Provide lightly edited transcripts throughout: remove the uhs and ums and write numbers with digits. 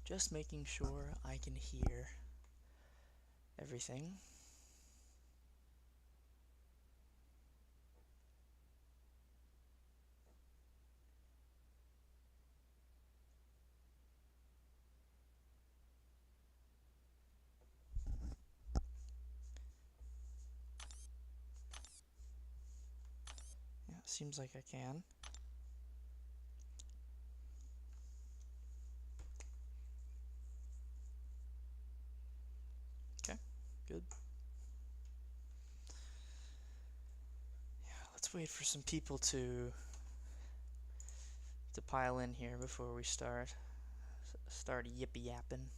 Just making sure I can hear everything. Yeah, seems like I can. Okay, good. Yeah, let's wait for some people to pile in here before we start yippee yapping.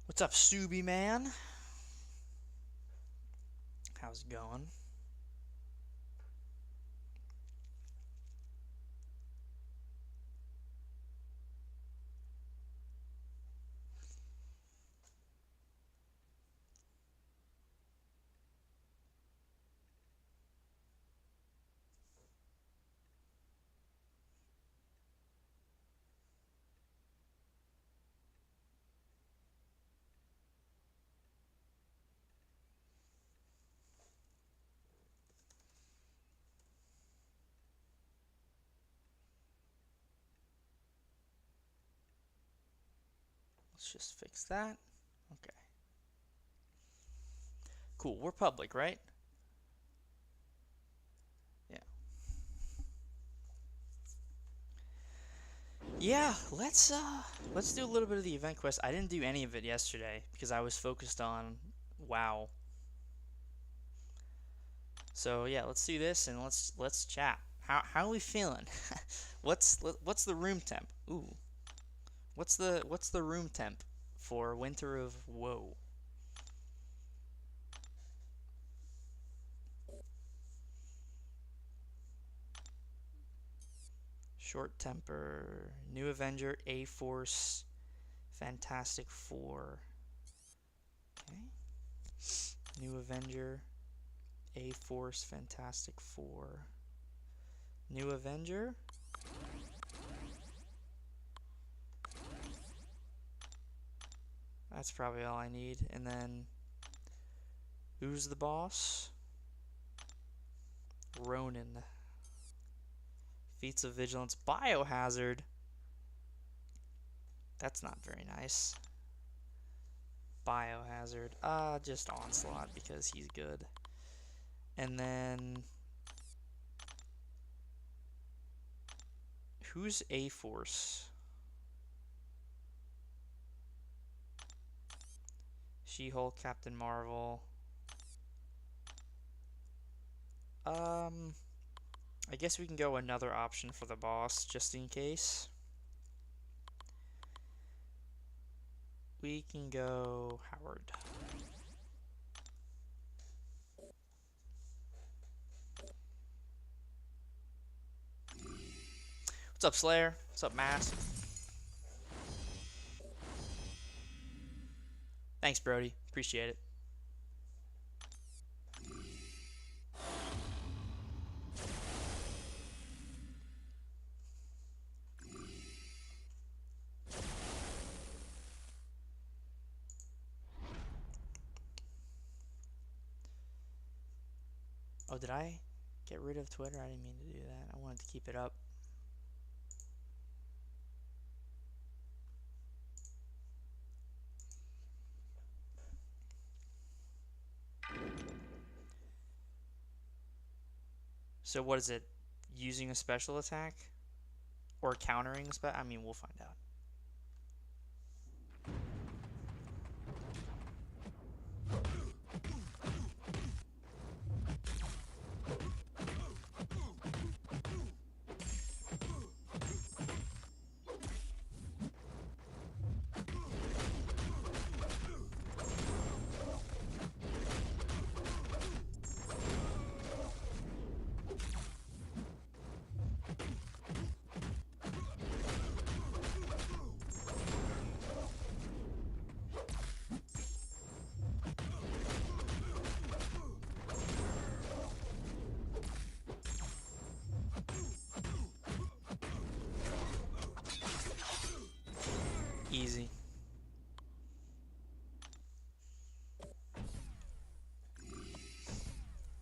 What's up, Subi man? How's it going? Let's just fix that. Okay. Cool, we're public, right? Yeah. Yeah, let's do a little bit of the event quest. I didn't do any of it yesterday because I was focused on WoW. So yeah, let's do this and let's chat. How are we feeling? what's the room temp? Ooh. What's the room temp for Winter of Woe? Short temper, New Avenger, A Force, Fantastic Four. Okay. New Avenger, A Force, Fantastic Four. New Avenger. That's probably all I need. And then, who's the boss? Ronin. Feats of Vigilance. Biohazard. That's not very nice. Biohazard. Just Onslaught because he's good. And then, who's A-Force? She-Hulk, Captain Marvel. I guess we can go another option for the boss, just in case. We can go Howard. What's up, Slayer? What's up, Mass? Thanks, Brody. Appreciate it. Oh, did I get rid of Twitter? I didn't mean to do that. I wanted to keep it up. So what is it? Using a special attack? Or countering a special? I mean, we'll find out.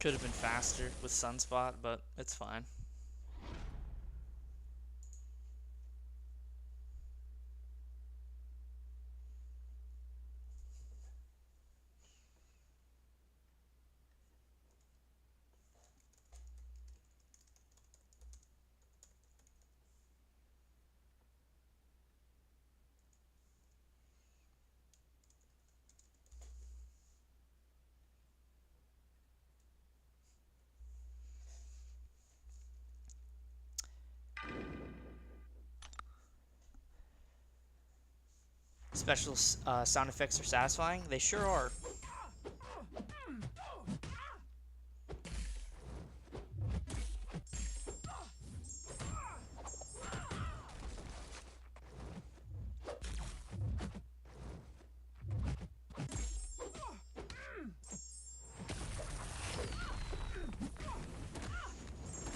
Could have been faster with Sunspot, but it's fine. Special sound effects are satisfying? They sure are.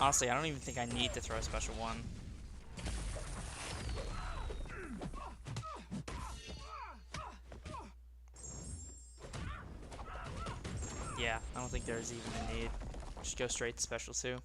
Honestly, I don't even think I need to throw a special one. Yeah, I don't think there's even a need. Just go straight to special 2.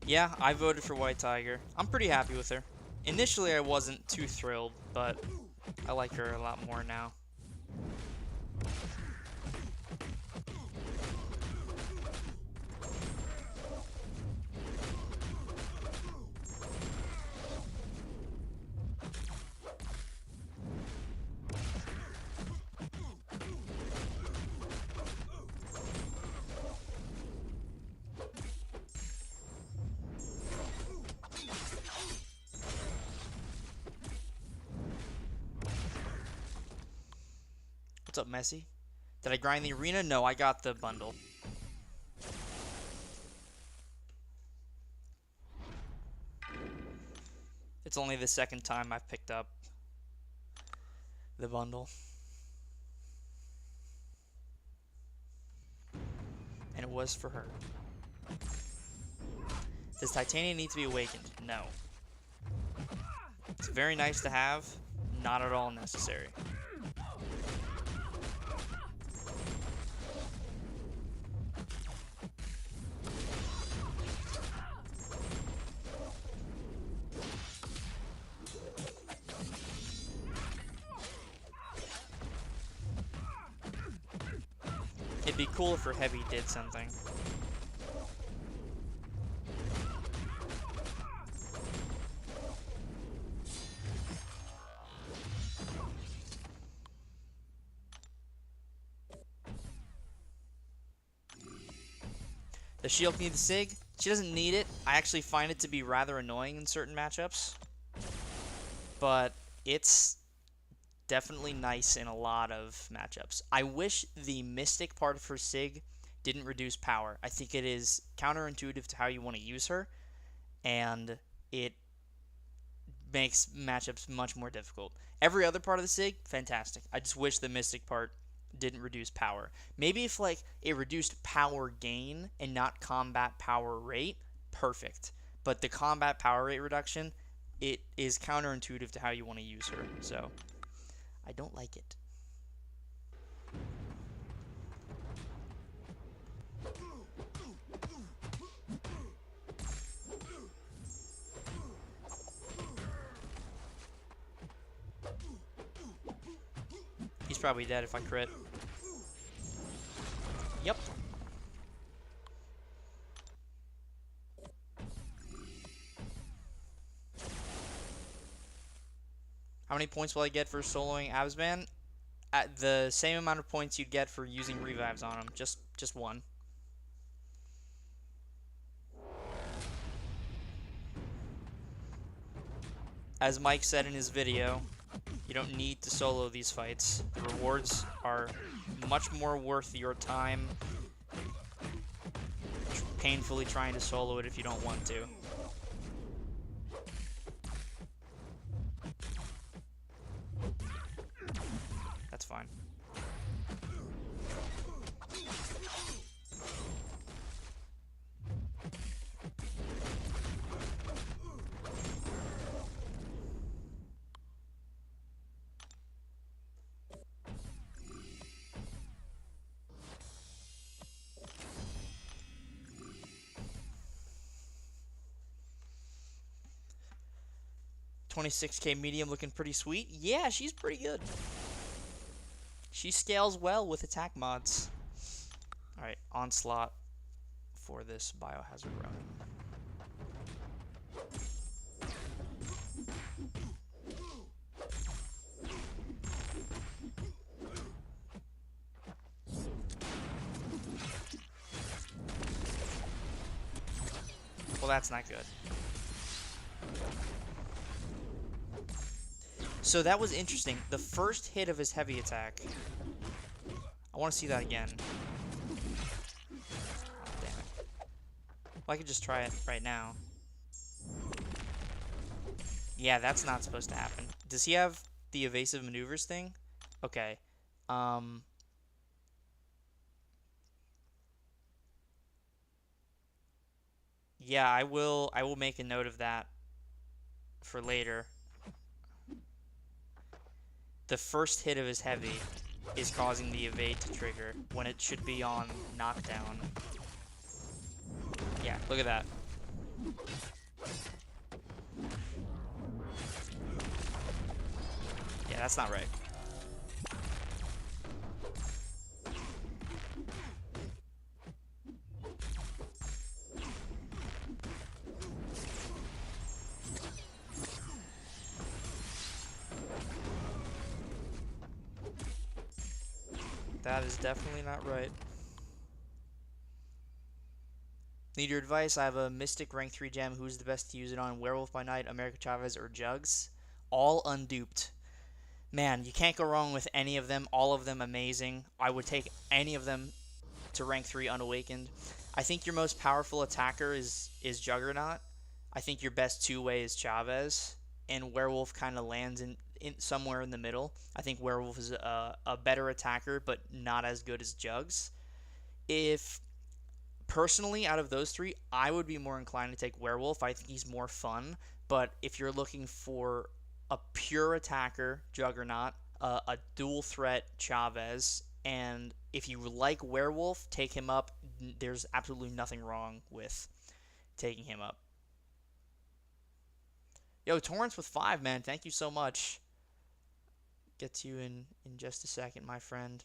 Yeah, I voted for White Tiger. I'm pretty happy with her. Initially, I wasn't too thrilled, but I like her a lot more now. What's up, Messi? Did I grind the arena? No, I got the bundle. It's only the second time I've picked up the bundle. And it was for her. Does Titania need to be awakened? No. It's very nice to have, not at all necessary. It'd be cool if her heavy did something. Does she need the SIG? She doesn't need it. I actually find it to be rather annoying in certain matchups. But it's definitely nice in a lot of matchups. I wish the Mystic part of her SIG didn't reduce power. I think it is counterintuitive to how you want to use her, and it makes matchups much more difficult. Every other part of the SIG, fantastic. I just wish the Mystic part didn't reduce power. Maybe if like it reduced power gain and not combat power rate, perfect. But the combat power rate reduction, it is counterintuitive to how you want to use her. So I don't like it. He's probably dead if I crit. Yep. How many points will I get for soloing Absman? At the same amount of points you'd get for using revives on him. Just one. As Mike said in his video, you don't need to solo these fights. The rewards are much more worth your time painfully trying to solo it if you don't want to. That's fine. 26k medium looking pretty sweet. Yeah, she's pretty good. She scales well with attack mods. Alright, onslaught for this biohazard run. Well, that's not good. So that was interesting. The first hit of his heavy attack. I want to see that again. Oh, damn it. Well, I could just try it right now. Yeah, that's not supposed to happen. Does he have the evasive maneuvers thing? Okay. Yeah, I will make a note of that for later. The first hit of his heavy is causing the evade to trigger when it should be on knockdown. Yeah, look at that. Yeah, that's not right. That is definitely not right. Need your advice? I have a Mystic rank 3 gem. Who's the best to use it on? Werewolf by Night, America Chavez, or Jugs? All unduped. Man, you can't go wrong with any of them. All of them amazing. I would take any of them to rank 3 unawakened. I think your most powerful attacker is Juggernaut. I think your best two-way is Chavez. And Werewolf kind of lands in somewhere in the middle. I think Werewolf is a better attacker, but not as good as Jugs. If personally, out of those three, I would be more inclined to take Werewolf. I think he's more fun. But if you're looking for a pure attacker, Juggernaut, a dual threat, Chavez, and if you like Werewolf, take him up. There's absolutely nothing wrong with taking him up. Yo, Torrance with 5, man. Thank you so much. Get to you in just a second, my friend.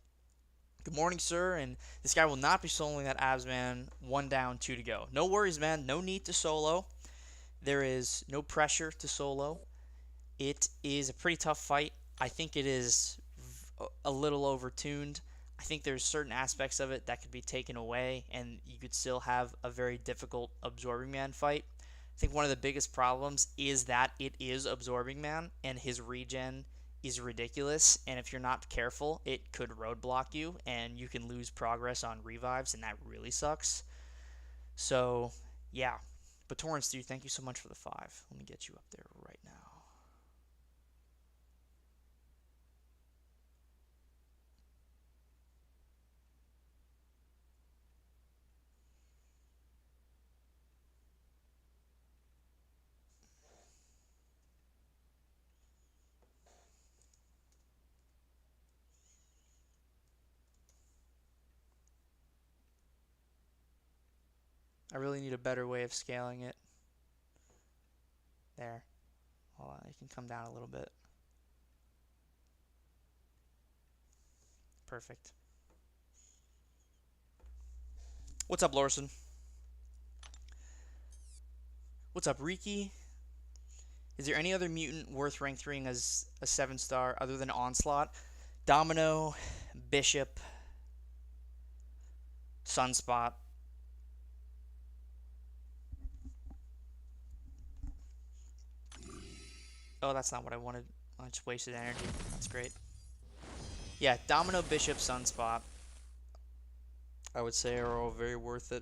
Good morning, sir. And this guy will not be soloing that abs, man. 1 down, 2 to go. No worries, man. No need to solo. There is no pressure to solo. It is a pretty tough fight. I think it is a little overtuned. I think there's certain aspects of it that could be taken away, and you could still have a very difficult Absorbing Man fight. I think one of the biggest problems is that it is Absorbing Man, and his regen is ridiculous, and if you're not careful, it could roadblock you, and you can lose progress on revives, and that really sucks. So, yeah. But Torrance, dude, thank you so much for the 5. Let me get you up there right now. I really need a better way of scaling it. There. Hold on, it can come down a little bit. Perfect. What's up, Lorson? What's up, Riki? Is there any other mutant worth rank 3ing as a 7-star other than Onslaught? Domino, Bishop, Sunspot. Oh, that's not what I wanted. I just wasted energy. That's great. Yeah, Domino, Bishop, Sunspot, I would say are all very worth it.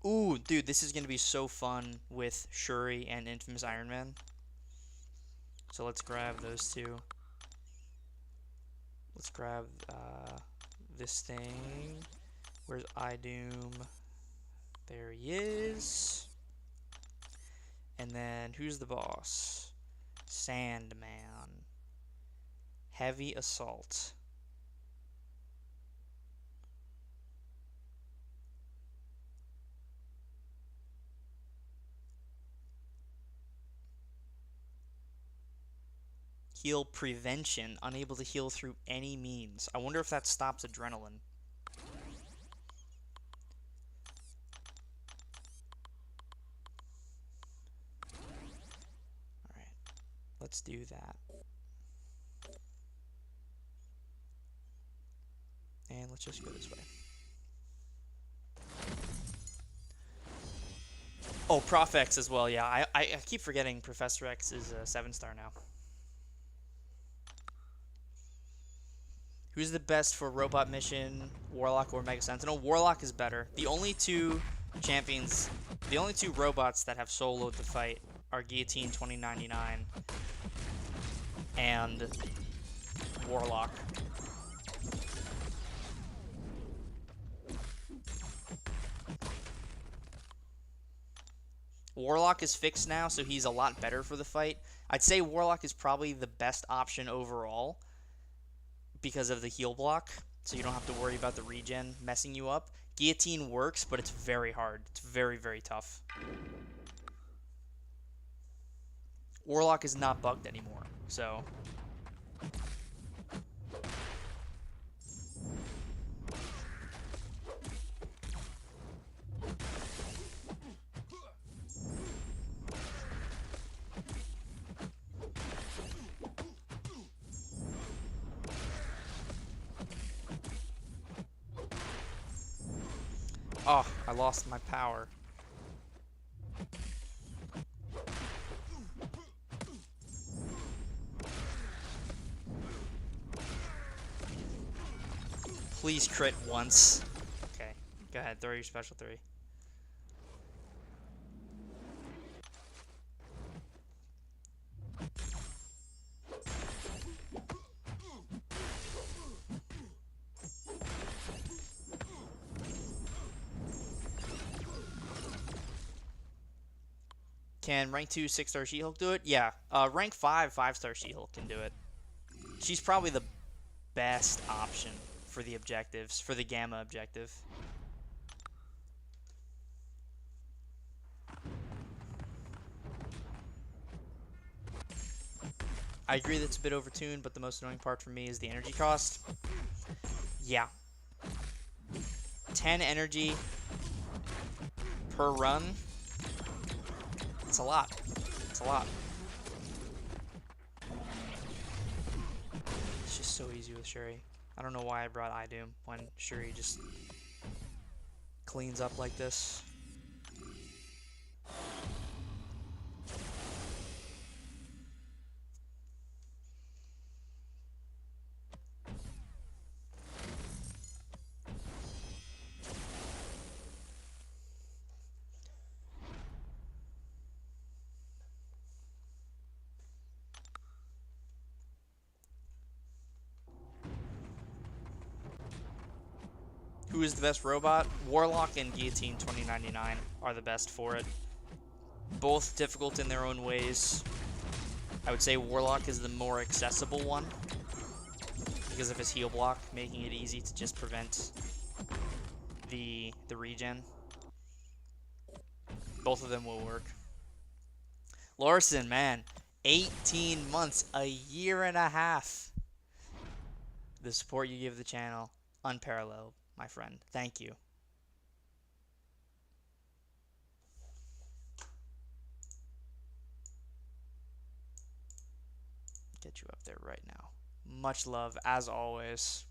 Ooh, dude, this is going to be so fun with Shuri and Infamous Iron Man. So let's grab those two. Let's grab this thing. Where's Idoom? There he is. And then who's the boss? Sandman. Heavy Assault. Heal prevention. Unable to heal through any means. I wonder if that stops adrenaline. Alright. Let's do that. And let's just go this way. Oh, Prof X as well, yeah. I keep forgetting Professor X is a 7-star now. Who's the best for robot mission, Warlock or Mega Sentinel? Warlock is better. The only two champions, the only two robots that have soloed the fight are Guillotine 2099 and Warlock. Warlock is fixed now, so he's a lot better for the fight. I'd say Warlock is probably the best option overall because of the heal block, so you don't have to worry about the regen messing you up. Guillotine works, but it's very hard. It's very, very tough. Warlock is not bugged anymore, so... Oh, I lost my power. Please crit once. Okay, go ahead, throw your special 3. Can rank 2 6-star She-Hulk do it? Yeah. Rank 5 5-star She-Hulk can do it. She's probably the best option for the objectives, for the Gamma objective. I agree that it's a bit overtuned, but the most annoying part for me is the energy cost. Yeah. 10 energy per run. It's a lot. It's a lot. It's just so easy with Shuri. I don't know why I brought iDoom when Shuri just cleans up like this. Who is the best robot? Warlock and Guillotine 2099 are the best for it. Both difficult in their own ways. I would say Warlock is the more accessible one because of his heal block, making it easy to just prevent the regen. Both of them will work. Larson, man, 18 months, a year and a half. The support you give the channel, unparalleled. My friend, thank you. Get you up there right now. Much love, as always.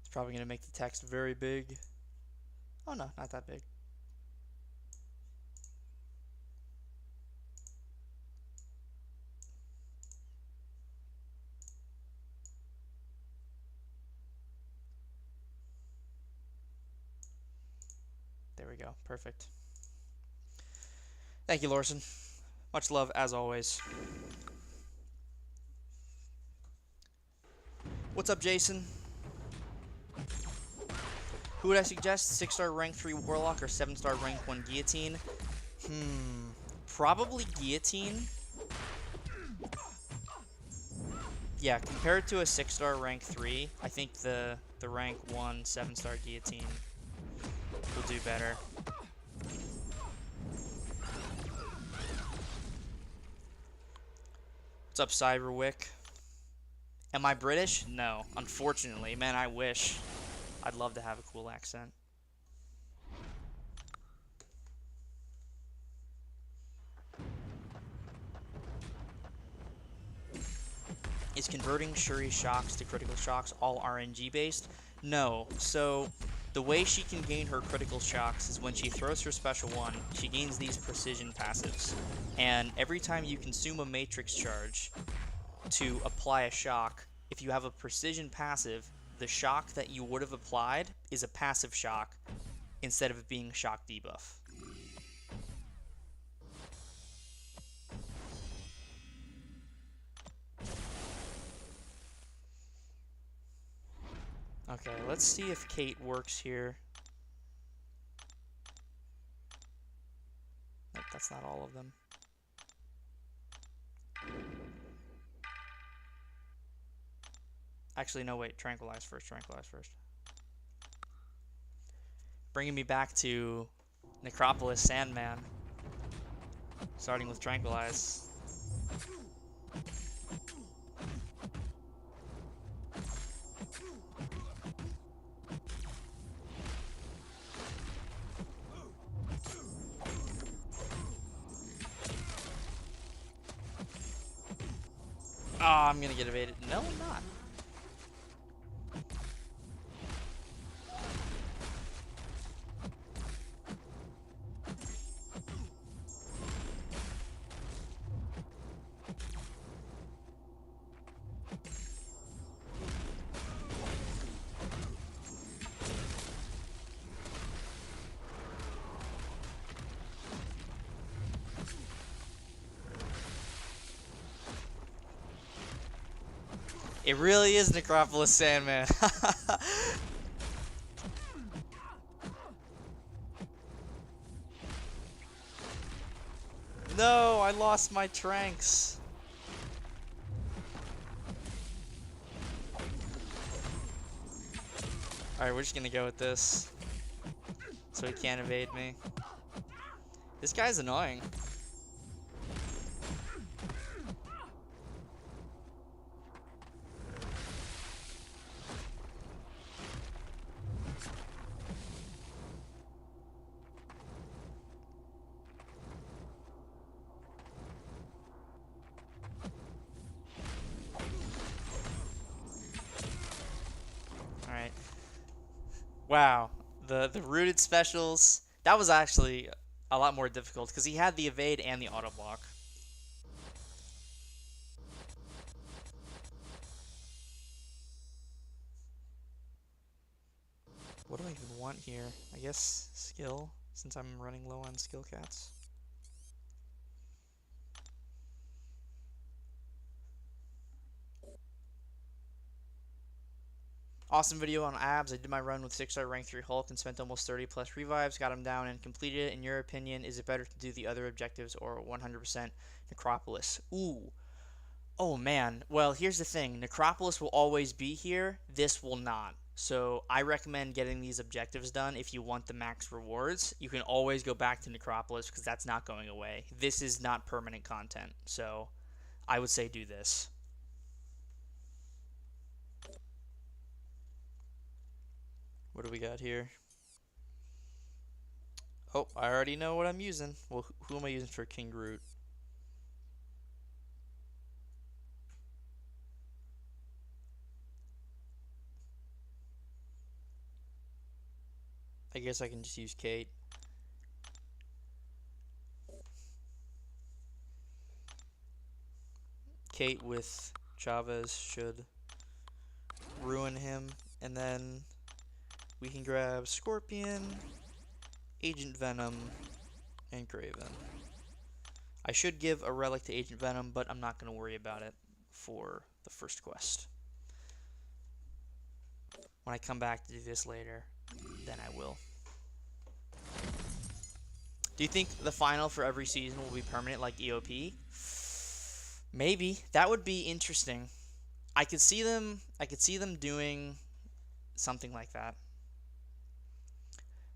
It's probably going to make the text very big. Oh no, not that big. There we go. Perfect. Thank you, Lorson. Much love, as always. What's up, Jason? Who would I suggest? 6-star rank 3 Warlock or 7-star rank 1 Guillotine? Probably Guillotine. Yeah, compared to a 6-star rank 3, I think the rank 1 7-star guillotine will do better. What's up, Cyberwick? Am I British? No, unfortunately. Man, I wish. I'd love to have a cool accent. Is converting Shuri's shocks to critical shocks all RNG based? No. So the way she can gain her critical shocks is when she throws her special one, she gains these precision passives. And every time you consume a matrix charge to apply a shock, if you have a precision passive, the shock that you would have applied is a passive shock instead of it being a shock debuff. Okay, let's see if Kate works here. Nope, that's not all of them. Actually, no, wait. Tranquilize first. Tranquilize first. Bringing me back to Necropolis Sandman. Starting with Tranquilize. Oh, I'm gonna get evaded. No, I'm not. It really is Necropolis Sandman. No, I lost my Tranks. Alright, we're just gonna go with this. So he can't evade me. This guy's annoying. Alright. Wow. The rooted specials, that was actually a lot more difficult because he had the evade and the auto block. What do I even want here? I guess skill, since I'm running low on skill cats. Awesome video on abs. I did my run with 6-star rank 3 Hulk and spent almost 30 plus revives, got him down and completed it. In your opinion, is it better to do the other objectives or 100% Necropolis? Ooh. Oh man. Well, here's the thing. Necropolis will always be here. This will not. So I recommend getting these objectives done if you want the max rewards. You can always go back to Necropolis because that's not going away. This is not permanent content. So I would say do this. What do we got here? Oh, I already know what I'm using. Well, who am I using for King Groot? I guess I can just use Kate. Kate with Chavez should ruin him, and then we can grab Scorpion, Agent Venom, and Graven. I should give a relic to Agent Venom, but I'm not going to worry about it for the first quest. When I come back to do this later, then I will. Do you think the final for every season will be permanent like EOP? Maybe. That would be interesting. I could see them doing something like that.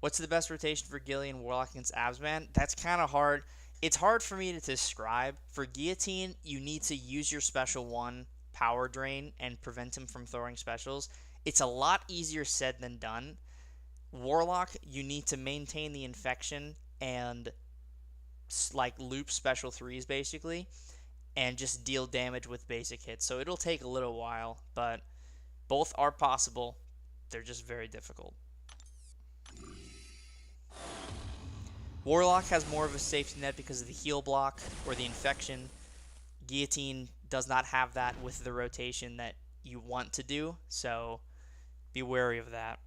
What's the best rotation for Gillian Warlock against Absman? That's kind of hard. It's hard for me to describe. For Guillotine, you need to use your special 1 power drain and prevent him from throwing specials. It's a lot easier said than done. Warlock, you need to maintain the infection and like loop special 3s basically, and just deal damage with basic hits. So it'll take a little while, but both are possible. They're just very difficult. Warlock has more of a safety net because of the heal block or the infection. Guillotine does not have that with the rotation that you want to do, so be wary of that.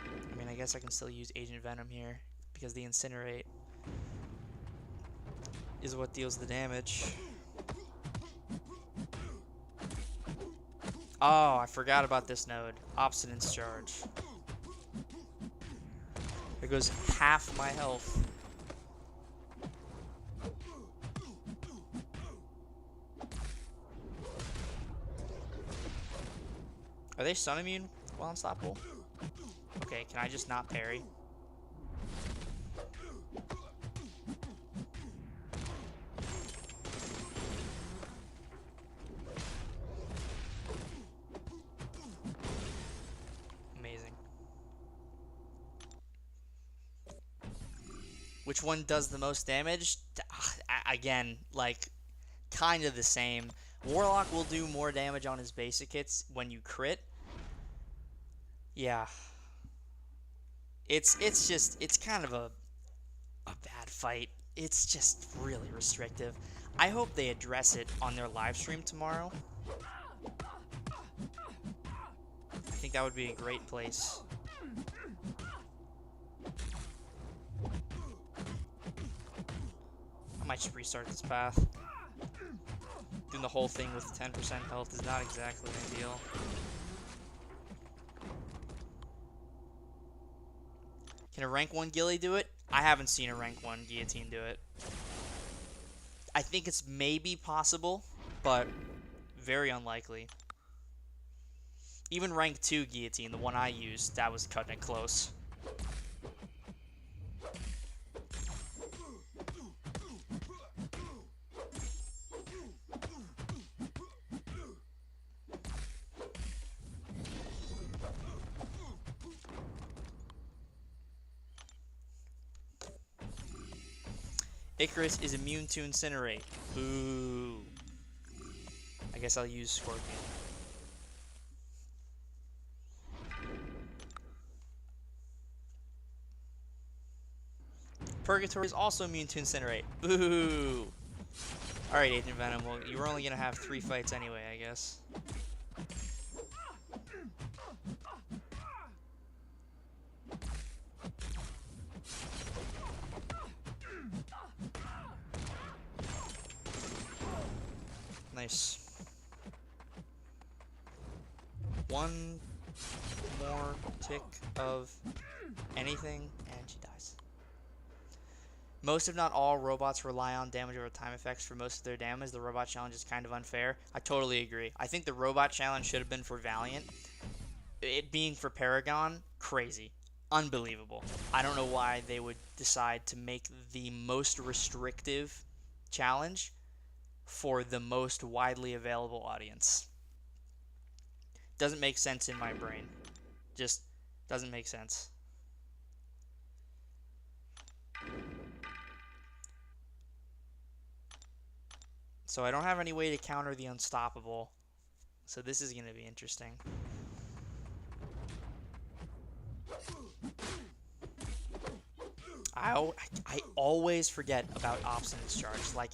I mean, I guess I can still use Agent Venom here because the Incinerate is what deals the damage. Oh, I forgot about this node. Obstinance Charge. There goes half my health. Are they stun immune while unstoppable? Okay, can I just not parry? Amazing. Which one does the most damage? Again, like, kind of the same. Warlock will do more damage on his basic hits when you crit. Yeah. It's kind of a bad fight. It's just really restrictive. I hope they address it on their live stream tomorrow. I think that would be a great place. I might just restart this path. Doing the whole thing with 10% health is not exactly ideal. Can a rank 1 Gilly do it? I haven't seen a rank 1 Guillotine do it. I think it's maybe possible, but very unlikely. Even rank 2 Guillotine, the one I used, that was cutting it close. Icarus is immune to Incinerate. Boo. I guess I'll use Scorpion. Purgatory is also immune to Incinerate. Boo. Alright, Agent Venom. Well, you were only going to have 3 fights anyway, I guess. Nice. One more tick of anything, and she dies. Most, if not all, robots rely on damage over time effects for most of their damage. The robot challenge is kind of unfair. I totally agree. I think the robot challenge should have been for Valiant. It being for Paragon, crazy. Unbelievable. I don't know why they would decide to make the most restrictive challenge for the most widely available audience. Doesn't make sense in my brain. Just doesn't make sense. So I don't have any way to counter the unstoppable. So this is going to be interesting. I always forget about Obstinance Charge. Like,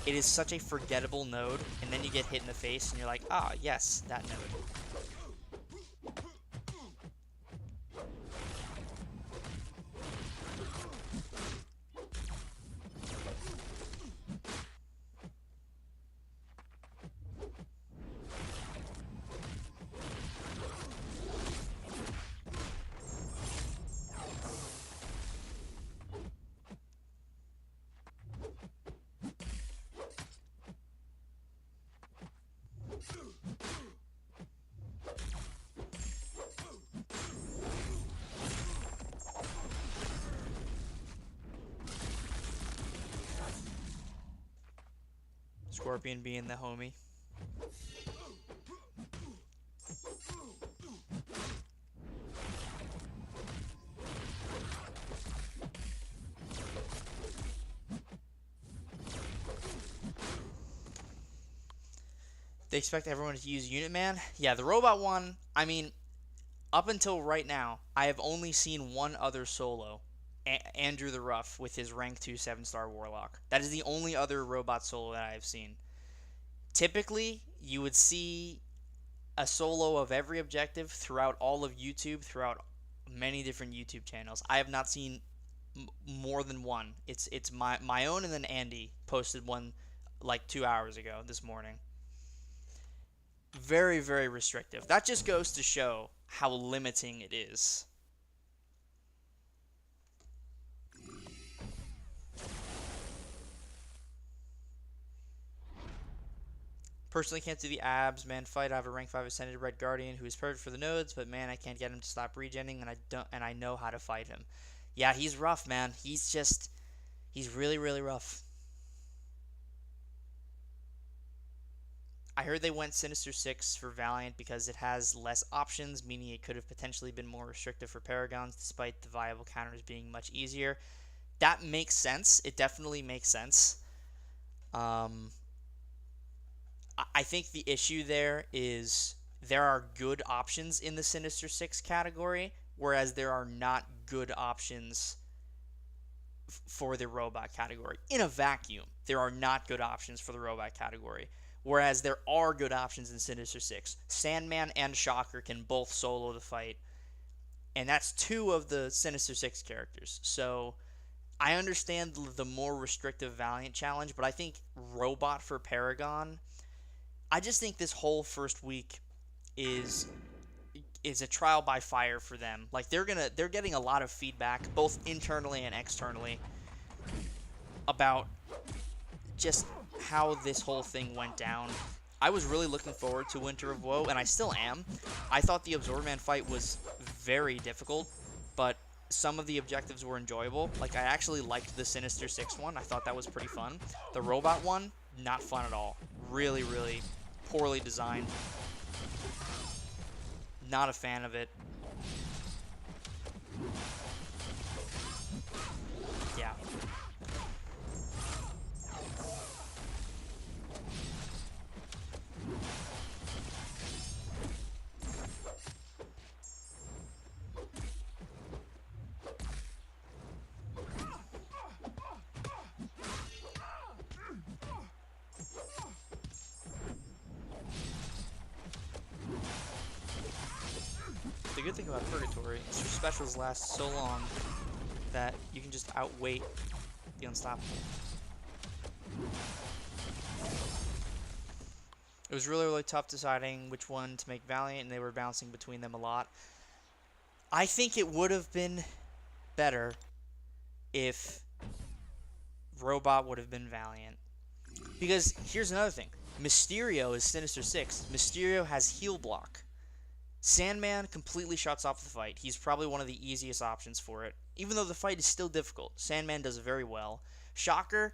it is such a forgettable node, and then you get hit in the face, and you're like, ah, yes, that node. Scorpion being the homie. They expect everyone to use Unit Man. Yeah, the robot one, I mean, up until right now, I have only seen one other solo. Andrew the Rough with his rank 2 7-star Warlock. That is the only other robot solo that I have seen. Typically, you would see a solo of every objective throughout all of YouTube, throughout many different YouTube channels. I have not seen more than one. It's my own, and then Andy posted one like 2 hours ago this morning. Very, very restrictive. That just goes to show how limiting it is. Personally can't do the abs, man. Fight. I have a rank 5 Ascended Red Guardian who is perfect for the nodes, but man, I can't get him to stop regenning, and I know how to fight him. Yeah, he's rough, man. He's really, really rough. I heard they went Sinister 6 for Valiant because it has less options, meaning it could have potentially been more restrictive for Paragons, despite the viable counters being much easier. That makes sense. It definitely makes sense. I think the issue there is there are good options in the Sinister 6 category, whereas there are not good options for the robot category. In a vacuum, there are not good options for the robot category, whereas there are good options in Sinister 6. Sandman and Shocker can both solo the fight, and that's 2 of the Sinister 6 characters. So I understand the more restrictive Valiant challenge, but I think robot for Paragon, I just think this whole first week is a trial by fire for them. Like they're getting a lot of feedback, both internally and externally, about just how this whole thing went down. I was really looking forward to Winter of Woe, and I still am. I thought the Absorbman fight was very difficult, but some of the objectives were enjoyable. Like, I actually liked the Sinister 6 one. I thought that was pretty fun. The robot one, not fun at all. Really, really poorly designed. Not a fan of it. Yeah. The good thing about Purgatory is your specials last so long that you can just outweight the Unstoppable. It was really, really tough deciding which one to make Valiant, and they were bouncing between them a lot. I think it would have been better if Robot would have been Valiant. Because here's another thing. Mysterio is Sinister 6. Mysterio has heal block. Sandman completely shuts off the fight. He's probably one of the easiest options for it. Even though the fight is still difficult, Sandman does very well. Shocker,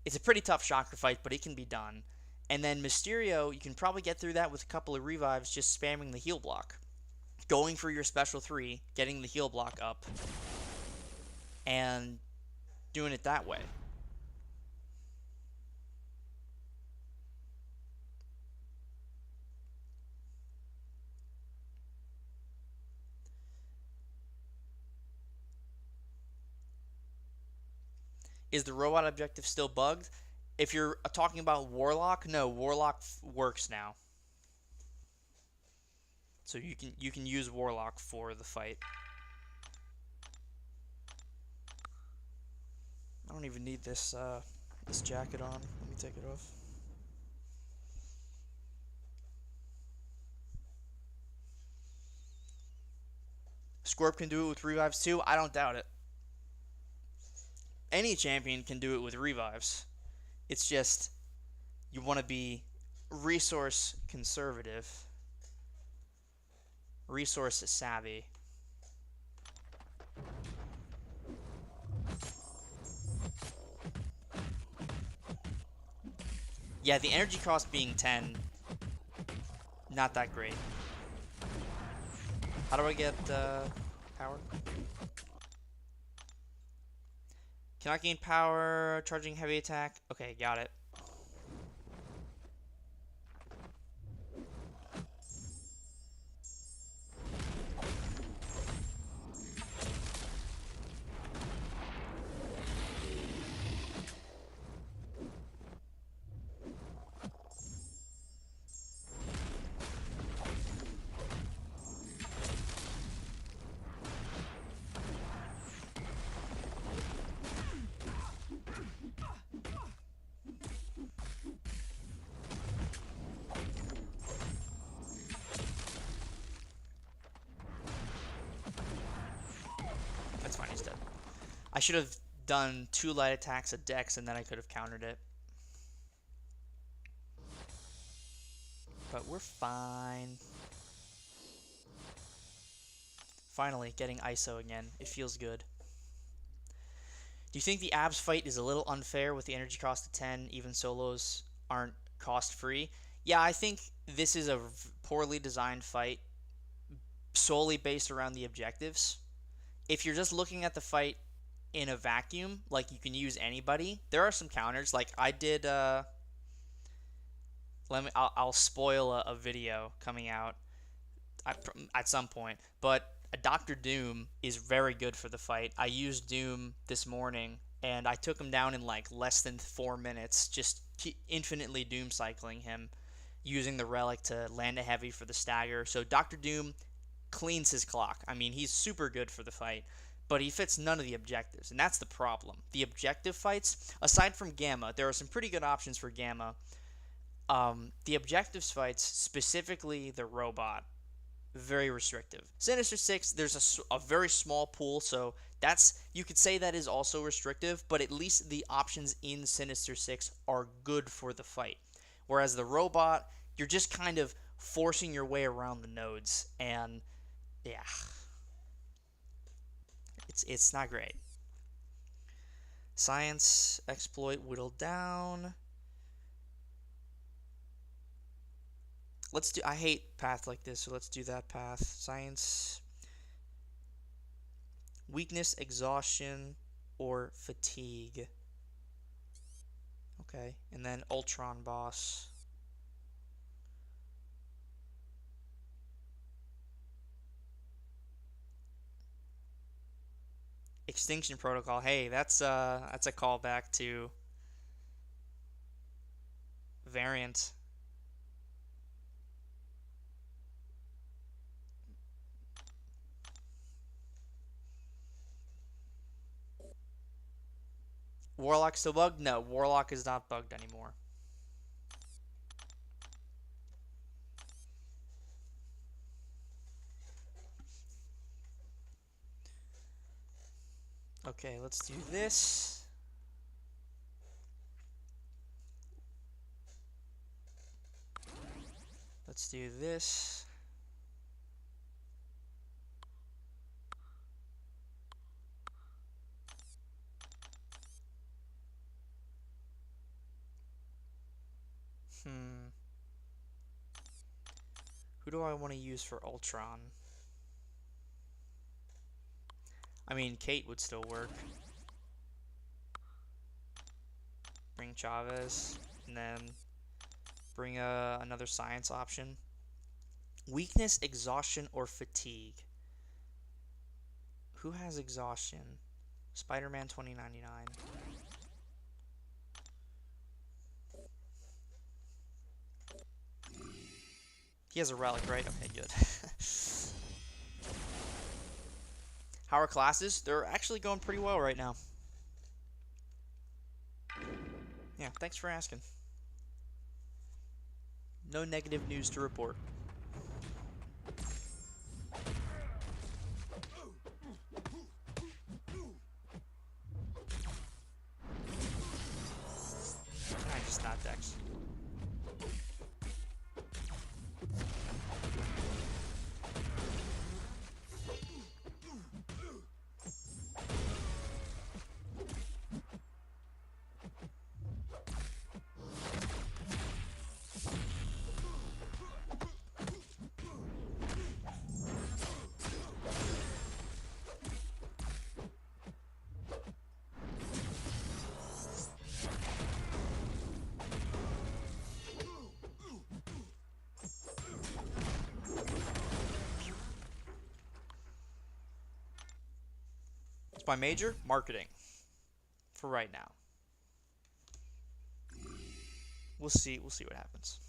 it's a pretty tough Shocker fight, but it can be done. And then Mysterio, you can probably get through that with a couple of revives just spamming the heal block. Going for your special 3, getting the heal block up, and doing it that way. Is the robot objective still bugged? If you're talking about Warlock, no, Warlock works now. So you can use Warlock for the fight. I don't even need this this jacket on. Let me take it off. Scorp can do it with revives too. I don't doubt it. Any champion can do it with revives. It's just you want to be resource conservative, resource savvy. Yeah, the energy cost being 10, not that great. How do I get power? Cannot gain power, charging heavy attack. Okay, got it. That's fine, he's dead. I should have done 2 light attacks at Dex, and then I could have countered it. But we're fine. Finally, getting ISO again. It feels good. Do you think the abs fight is a little unfair with the energy cost of 10, even solos aren't cost-free? Yeah, I think this is a poorly designed fight solely based around the objectives. If you're just looking at the fight in a vacuum, like you can use anybody, there are some counters. Like I did, I'll spoil a video coming out at some point, but Dr. Doom is very good for the fight. I used Doom this morning, and I took him down in like less than 4 minutes, just infinitely Doom cycling him, using the relic to land a heavy for the stagger. So Dr. Doom cleans his clock. I mean, he's super good for the fight, but he fits none of the objectives, and that's the problem. The objective fights, aside from Gamma, there are some pretty good options for Gamma. The objectives fights, specifically the robot, very restrictive. Sinister 6, there's a very small pool, so that's, you could say that is also restrictive, but at least the options in Sinister 6 are good for the fight. Whereas the robot, you're just kind of forcing your way around the nodes, and yeah, it's not great. Science exploit whittled down. Let's do, I hate path like this, so let's do that path. Science, weakness, exhaustion, or fatigue. Okay, and then Ultron boss. Extinction protocol. Hey, that's a callback to Valiant. Warlock still bugged? No, Warlock is not bugged anymore. Okay, let's do this. Let's do this. Who do I want to use for Ultron? I mean, Kate would still work. Bring Chavez, and then bring another science option. Weakness, exhaustion, or fatigue? Who has exhaustion? Spider-Man 2099. He has a relic, right? Okay, good. How are classes? They're actually going pretty well right now. Yeah, thanks for asking. No negative news to report. I just not Dex. by major? Marketing. For right now. We'll see what happens.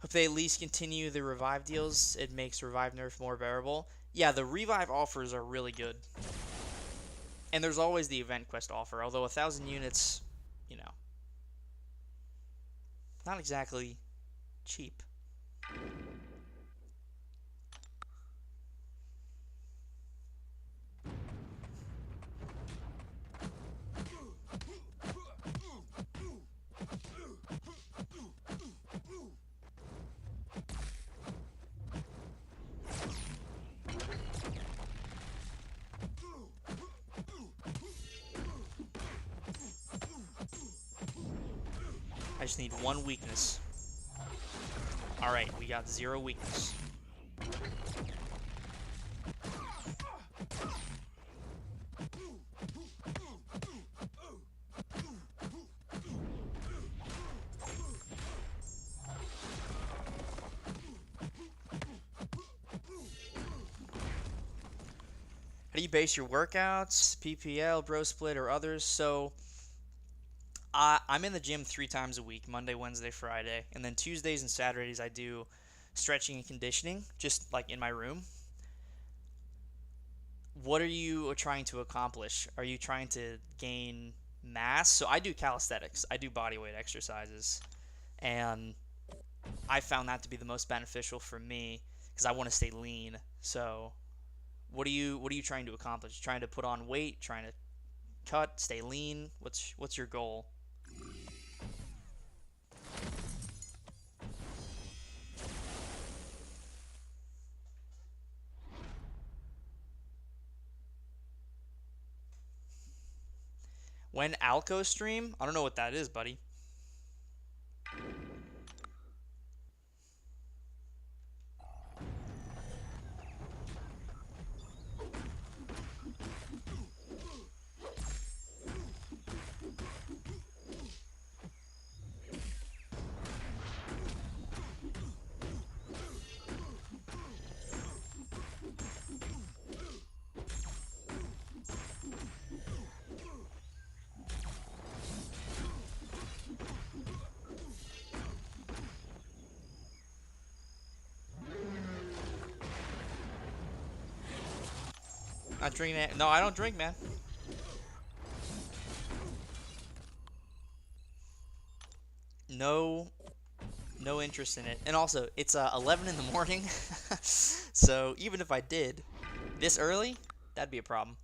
Hope they at least continue the revive deals. It makes revive nerf more bearable. Yeah, the revive offers are really good. And there's always the event quest offer, although 1,000 units, you know, not exactly cheap. I just need one weakness. Alright, we got 0 weakness. How do you base your workouts? PPL, Bro Split, or others? So, I'm in the gym 3 times a week, Monday, Wednesday, Friday. And then Tuesdays and Saturdays I do stretching and conditioning, just like in my room. What are you trying to accomplish? Are you trying to gain mass? So I do calisthenics. I do bodyweight exercises. And I found that to be the most beneficial for me because I want to stay lean. So what are you trying to accomplish? Trying to put on weight, trying to cut, stay lean? What's your goal? When Alco stream? I don't know what that is, buddy. Not drinking it. No, I don't drink, man. No interest in it. And also, it's 11 in the morning. So even if I did this early, that'd be a problem.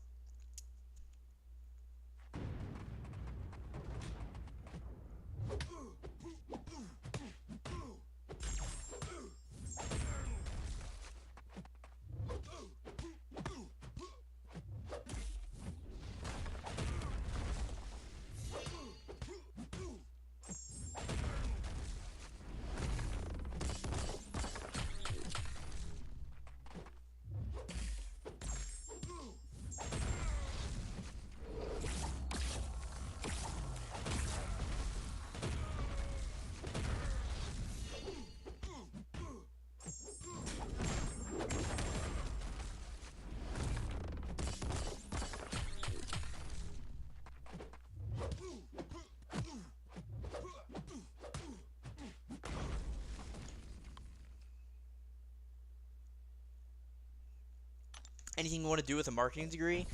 Anything you want to do with a marketing degree?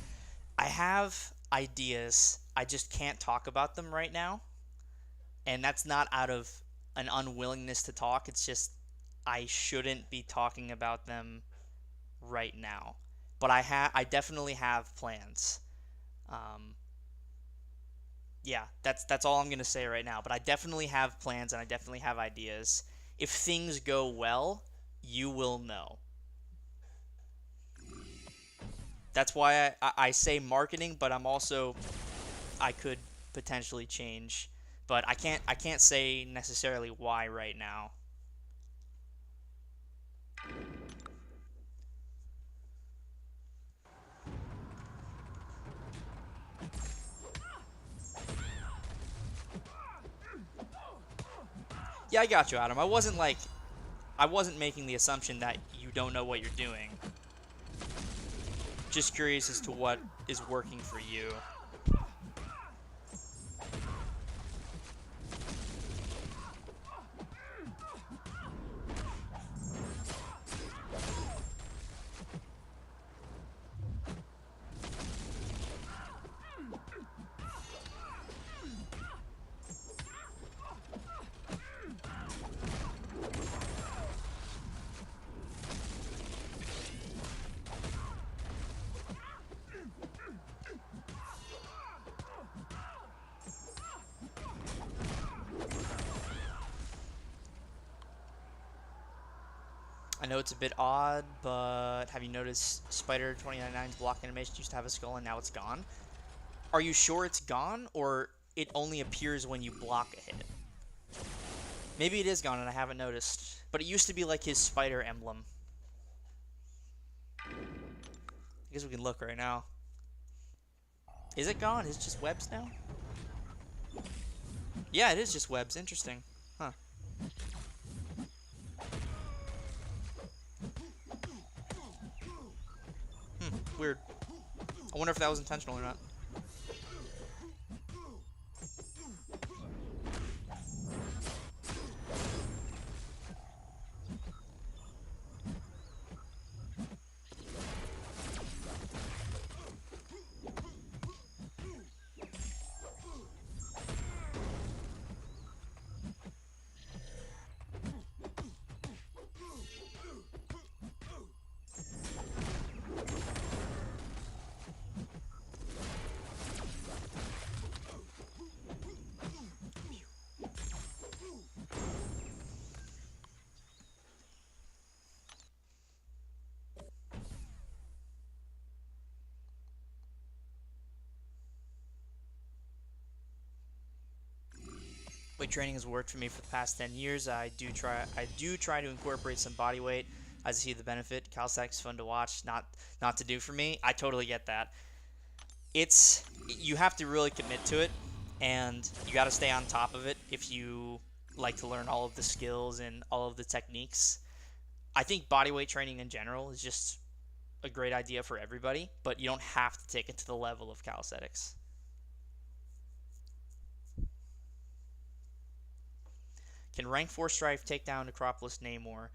I have ideas. I just can't talk about them right now. And that's not out of an unwillingness to talk. It's just I shouldn't be talking about them right now. But I definitely have plans. Yeah, that's all I'm going to say right now. But I definitely have plans and I definitely have ideas. If things go well, you will know. That's why I say marketing, but I could potentially change, but I can't say necessarily why right now. Yeah, I got you, Adam. I wasn't making the assumption that you don't know what you're doing. Just curious as to what is working for you. I know it's a bit odd, but have you noticed Spider 2099's block animation used to have a skull and now it's gone? Are you sure it's gone, or it only appears when you block a hit? Maybe it is gone and I haven't noticed, but it used to be like his spider emblem. I guess we can look right now. Is it gone? Is it just webs now? Yeah, it is just webs. Interesting. Huh. Weird. I wonder if that was intentional or not. Weight training has worked for me for the past 10 years. I do try to incorporate some body weight as I see the benefit. Calisthenics is fun to watch, not to do for me. I totally get that. You have to really commit to it, and you got to stay on top of it if you like to learn all of the skills and all of the techniques. I think body weight training in general is just a great idea for everybody, but you don't have to take it to the level of calisthenics. Can rank 4 Strife take down Necropolis Namor?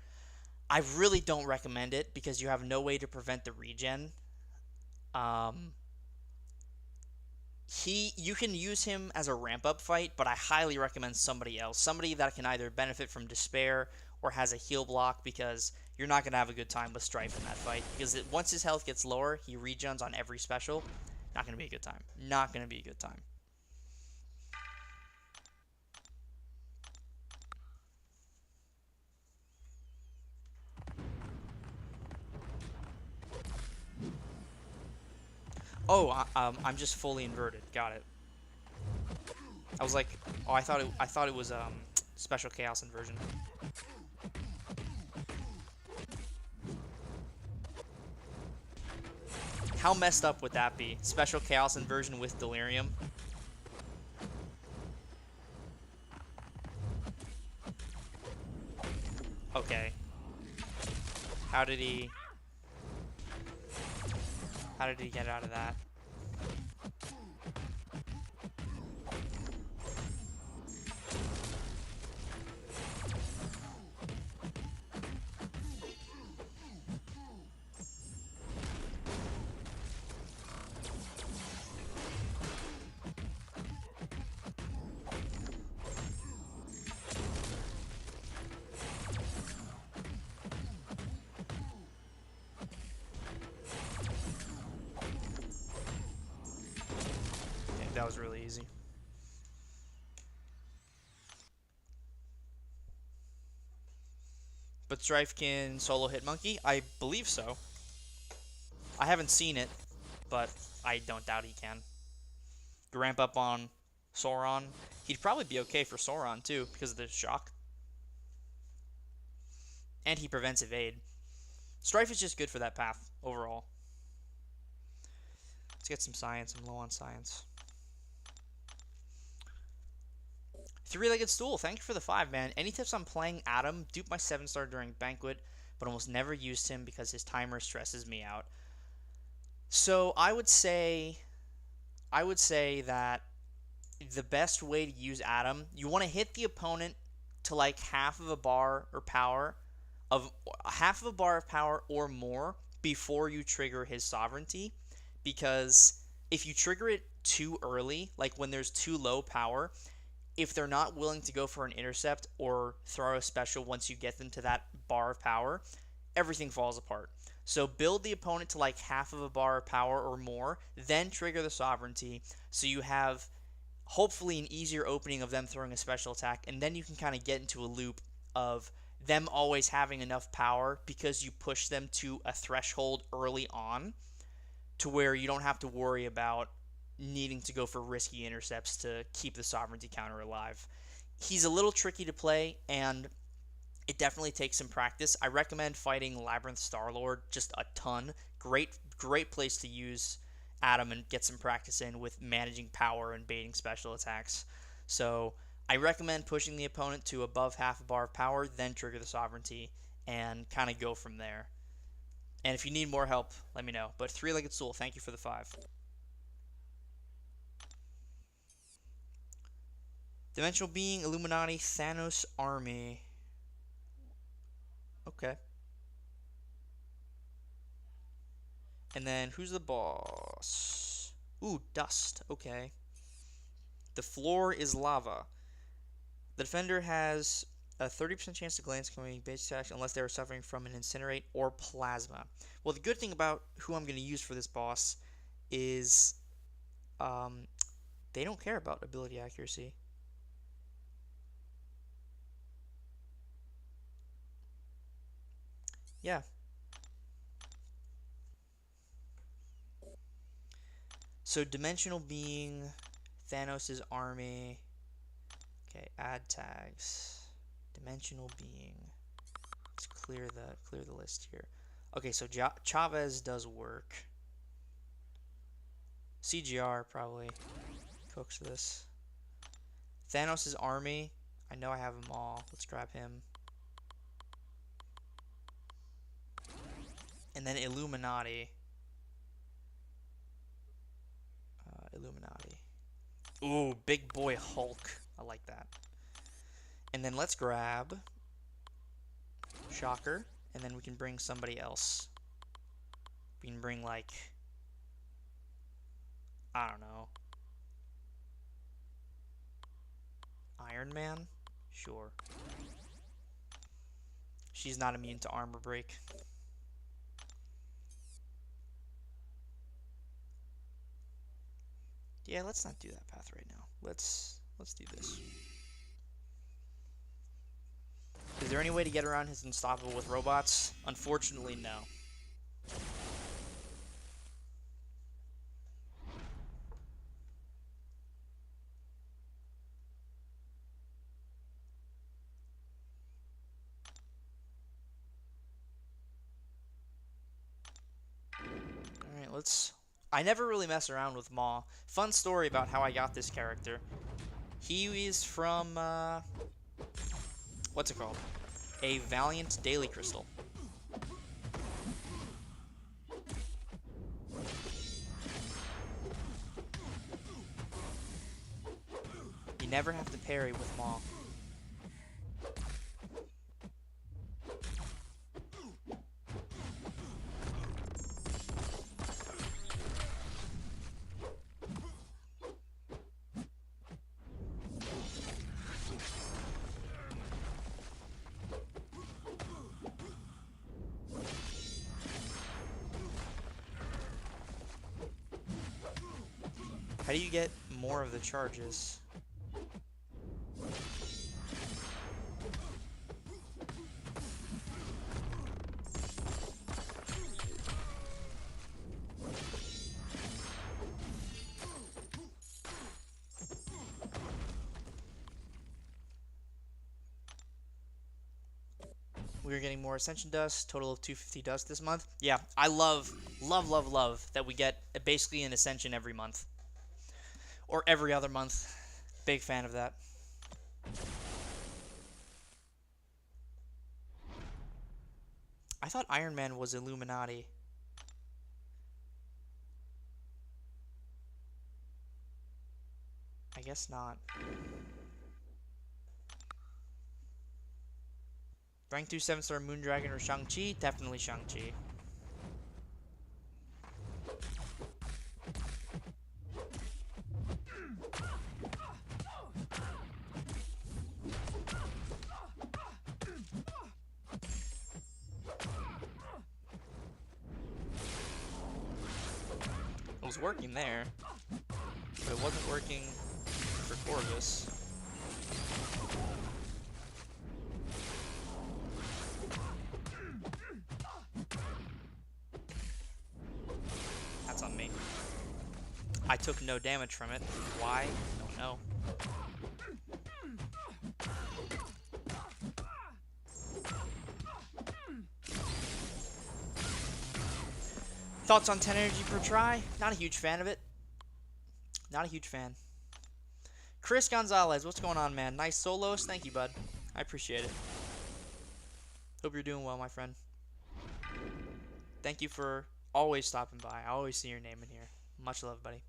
I really don't recommend it because you have no way to prevent the regen. You can use him as a ramp-up fight, but I highly recommend somebody else. Somebody that can either benefit from Despair or has a heal block, because you're not going to have a good time with Strife in that fight. Because once his health gets lower, he regens on every special. Not going to be a good time. Not going to be a good time. Oh, I'm just fully inverted. Got it. I was like, oh, I thought it was special chaos inversion. How messed up would that be? Special chaos inversion with delirium. Okay. How did he get out of that? That was really easy. But Strife can solo hit Monkey? I believe so. I haven't seen it, but I don't doubt he can. Ramp up on Sauron. He'd probably be okay for Sauron too, because of the shock. And he prevents evade. Strife is just good for that path overall. Let's get some science. I'm low on science. Three-legged stool. Thank you for the 5, man. Any tips on playing Adam? Dupe my 7-star during Banquet, but almost never used him because his timer stresses me out. So I would say that the best way to use Adam, you want to hit the opponent to like half of a bar or power of half of a bar of power or more before you trigger his sovereignty, because if you trigger it too early, like when there's too low power, if they're not willing to go for an intercept or throw a special once you get them to that bar of power, everything falls apart. So build the opponent to like half of a bar of power or more, then trigger the sovereignty so you have hopefully an easier opening of them throwing a special attack, and then you can kind of get into a loop of them always having enough power because you push them to a threshold early on to where you don't have to worry about needing to go for risky intercepts to keep the sovereignty counter alive. He's a little tricky to play, and it definitely takes some practice. I recommend fighting Labyrinth Starlord just a ton. Great place to use Adam and get some practice in with managing power and baiting special attacks. So I recommend pushing the opponent to above half a bar of power, then trigger the sovereignty, and kind of go from there. And if you need more help, let me know. But Three-Legged Stool, thank you for the 5. Dimensional Being, Illuminati, Thanos Army. Okay. And then who's the boss? Ooh, Dust. Okay. The floor is lava. The defender has a 30% chance to glance coming base attack unless they are suffering from an incinerate or plasma. Well, the good thing about who I'm going to use for this boss is they don't care about ability accuracy. Yeah. So Dimensional Being, Thanos' army. Okay, add tags. Dimensional Being. Let's clear the list here. Okay, so Chavez does work. CGR probably cooks this. Thanos' army. I know I have them all. Let's grab him. And then Illuminati. Illuminati. Ooh, big boy Hulk. I like that. And then let's grab Shocker. And then we can bring somebody else. We can bring, like, I don't know, Iron Man? Sure. She's not immune to armor break. Yeah, let's not do that path right now. Let's do this. Is there any way to get around his unstoppable with robots? Unfortunately, no. Alright, let's... I never really mess around with Maw. Fun story about how I got this character. He is from, what's it called? A Valiant Daily Crystal. You never have to parry with Maw. How do you get more of the charges? We're getting more Ascension Dust, total of 250 dust this month. Yeah, I love that we get basically an Ascension every month. Or every other month. Big fan of that. I thought Iron Man was Illuminati. I guess not. Rank 2 7-star Moondragon or Shang-Chi? Definitely Shang-Chi. It was working there, but it wasn't working for Corvus. That's on me. I took no damage from it. Why? Don't know. Thoughts on 10 energy per try? Not a huge fan of it. Not a huge fan. Chris Gonzalez, what's going on, man? Nice solos. Thank you, bud. I appreciate it. Hope you're doing well, my friend. Thank you for always stopping by. I always see your name in here. Much love, buddy.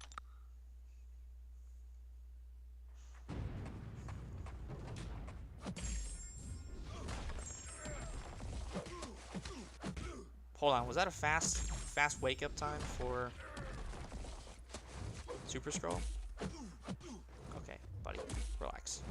Hold on, was that a fast wake up time for Super Scroll? Okay, buddy, relax.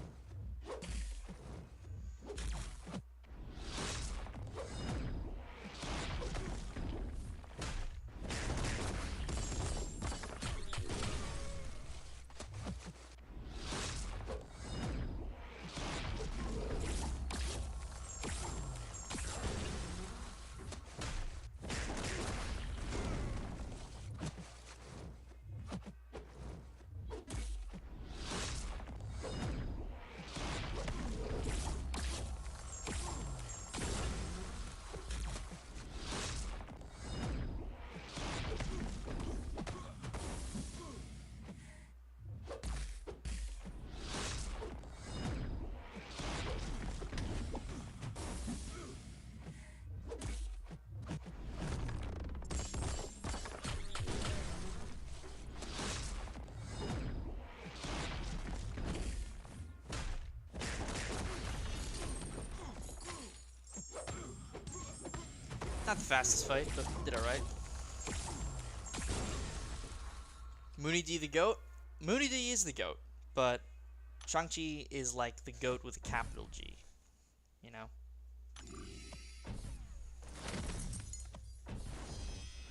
Not the fastest fight, but did alright. Mooney D the GOAT? Mooney D is the GOAT, but Shang-Chi is like the GOAT with a capital G. You know?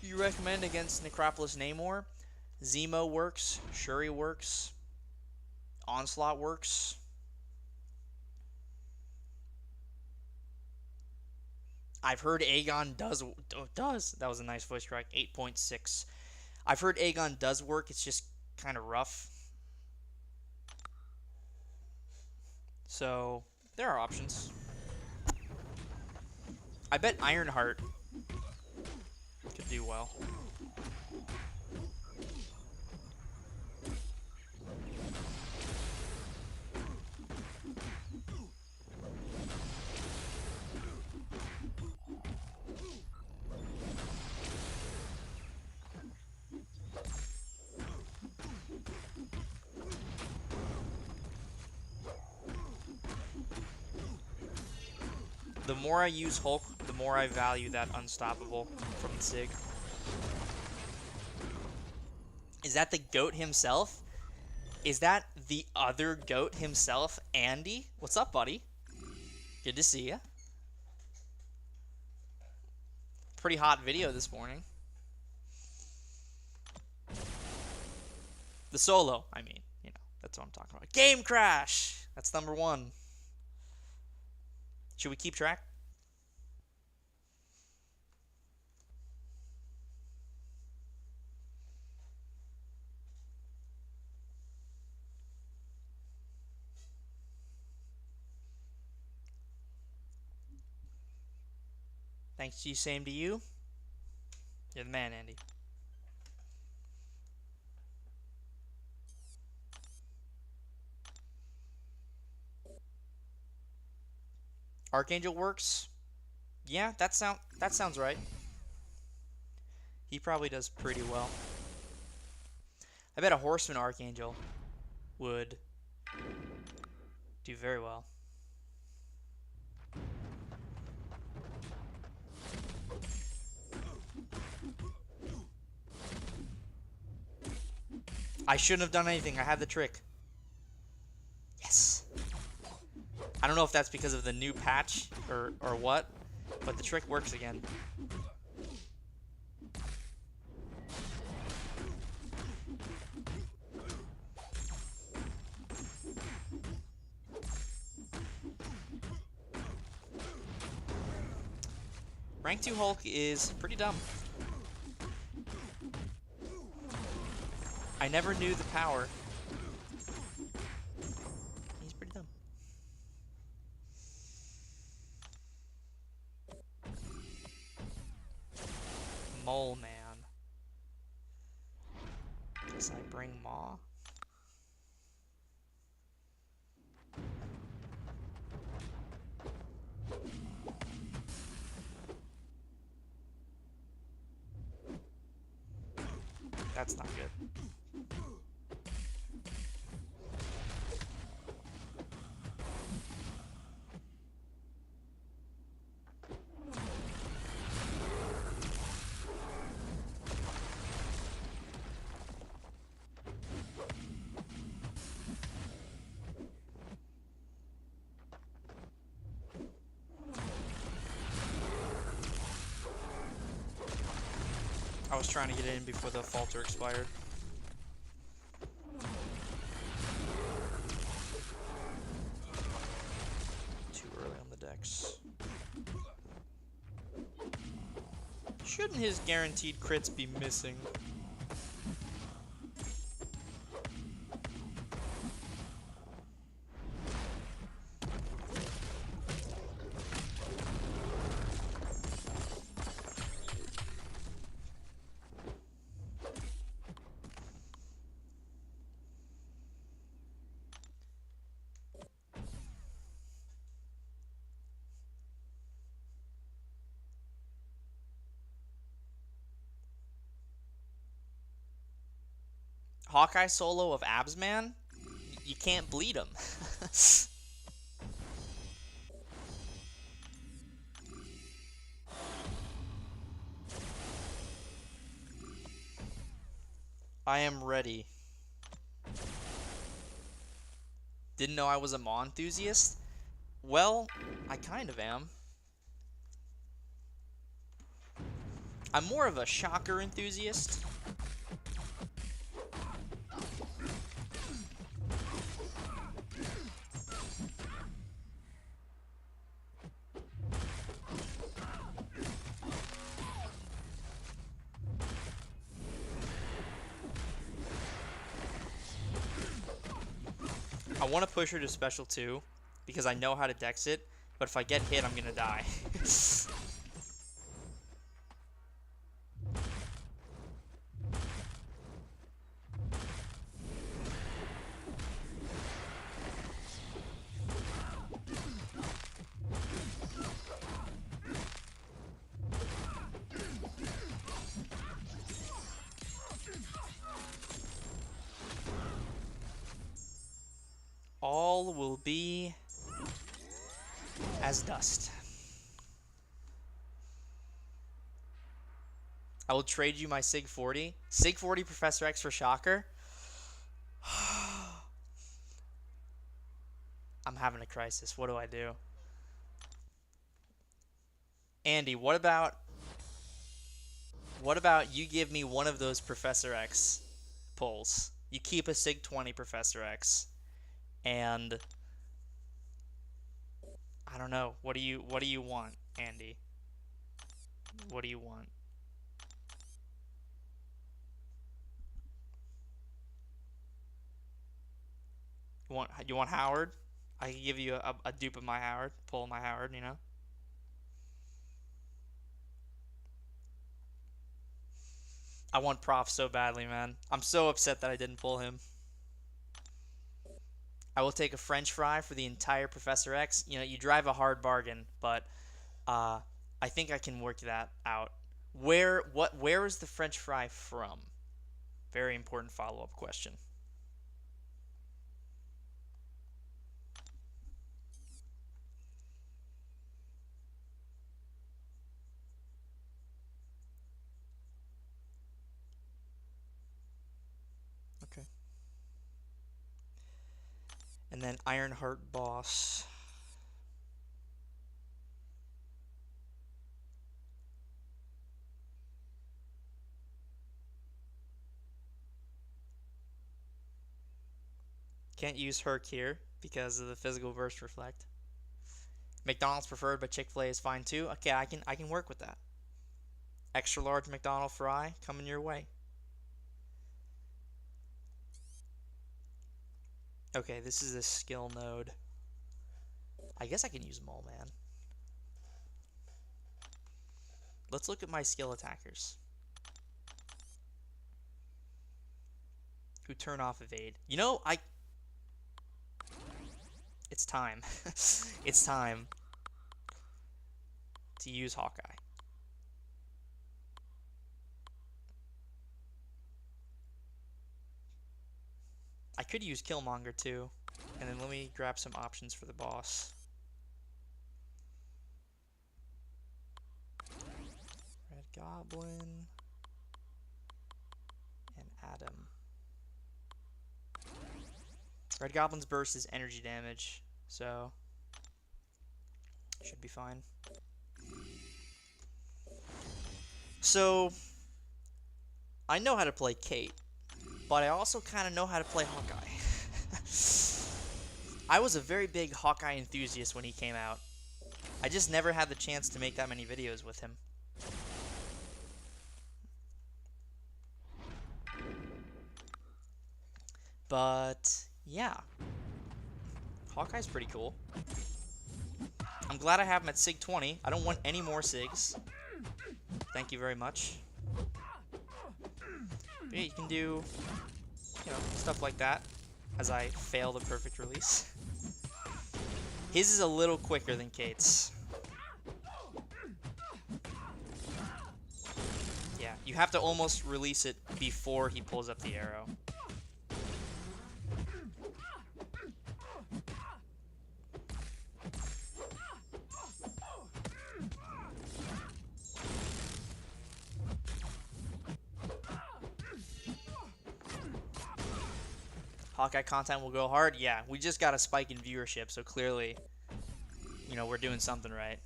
You recommend against Necropolis Namor? Zemo works, Shuri works, Onslaught works. I've heard Aegon does. That was a nice voice crack. 8.6. I've heard Aegon does work. It's just kind of rough. So there are options. I bet Ironheart could do well. The more I use Hulk, the more I value that Unstoppable from Sig. Is that the GOAT himself? Is that the other GOAT himself, Andy? What's up, buddy? Good to see you. Pretty hot video this morning. The solo, I mean, you know, that's what I'm talking about. Game crash! That's number 1. Should we keep track? Thanks to you, same to you. You're the man, Andy. Archangel works. Yeah, that sounds right. He probably does pretty well. I bet a Horseman Archangel would do very well. I shouldn't have done anything. I had the trick. Yes. I don't know if that's because of the new patch or what, but the trick works again. Rank 2 Hulk is pretty dumb. I never knew the power. He's pretty dumb. Mole Man. Guess I bring Maw. That's not good. I was trying to get in before the falter expired. Too early on the decks. Shouldn't his guaranteed crits be missing? Hawkeye solo of Absman? You can't bleed him. I am ready. Didn't know I was a Maw enthusiast? Well, I kind of am. I'm more of a Shocker enthusiast. I want to push her to special 2 because I know how to dex it, but if I get hit, I'm going to die. All will be as dust. I will trade you my Sig 40. Sig 40 Professor X for Shocker. I'm having a crisis. What do I do? Andy, what about you give me one of those Professor X pulls? You keep a Sig 20 Professor X. And I don't know. What do you want, Andy? What do you want? You want Howard? I can give you a dupe of my Howard, pull my Howard, you know? I want Prof so badly, man. I'm so upset that I didn't pull him. I will take a French fry for the entire Professor X. You know, you drive a hard bargain, but I think I can work that out. Where is the French fry from? Very important follow-up question. And then Ironheart boss. Can't use Herc here because of the physical burst reflect. McDonald's preferred, but Chick-fil-A is fine too. Okay, I can work with that. Extra large McDonald fry coming your way. Okay, this is a skill node. I guess I can use Mole Man. Let's look at my skill attackers who turn off evade. You know, it's time. It's time to use Hawkeye. I could use Killmonger too. And then let me grab some options for the boss. Red Goblin and Adam. Red Goblin's burst is energy damage, so should be fine. So I know how to play Kate, but I also kind of know how to play Hawkeye. I was a very big Hawkeye enthusiast when he came out. I just never had the chance to make that many videos with him. But yeah, Hawkeye's pretty cool. I'm glad I have him at Sig 20. I don't want any more Sigs. Thank you very much. But yeah, you can do, you know, stuff like that as I fail the perfect release. His is a little quicker than Kate's. Yeah, you have to almost release it before he pulls up the arrow. Hawkeye content will go hard? Yeah, we just got a spike in viewership, so clearly, you know, we're doing something right.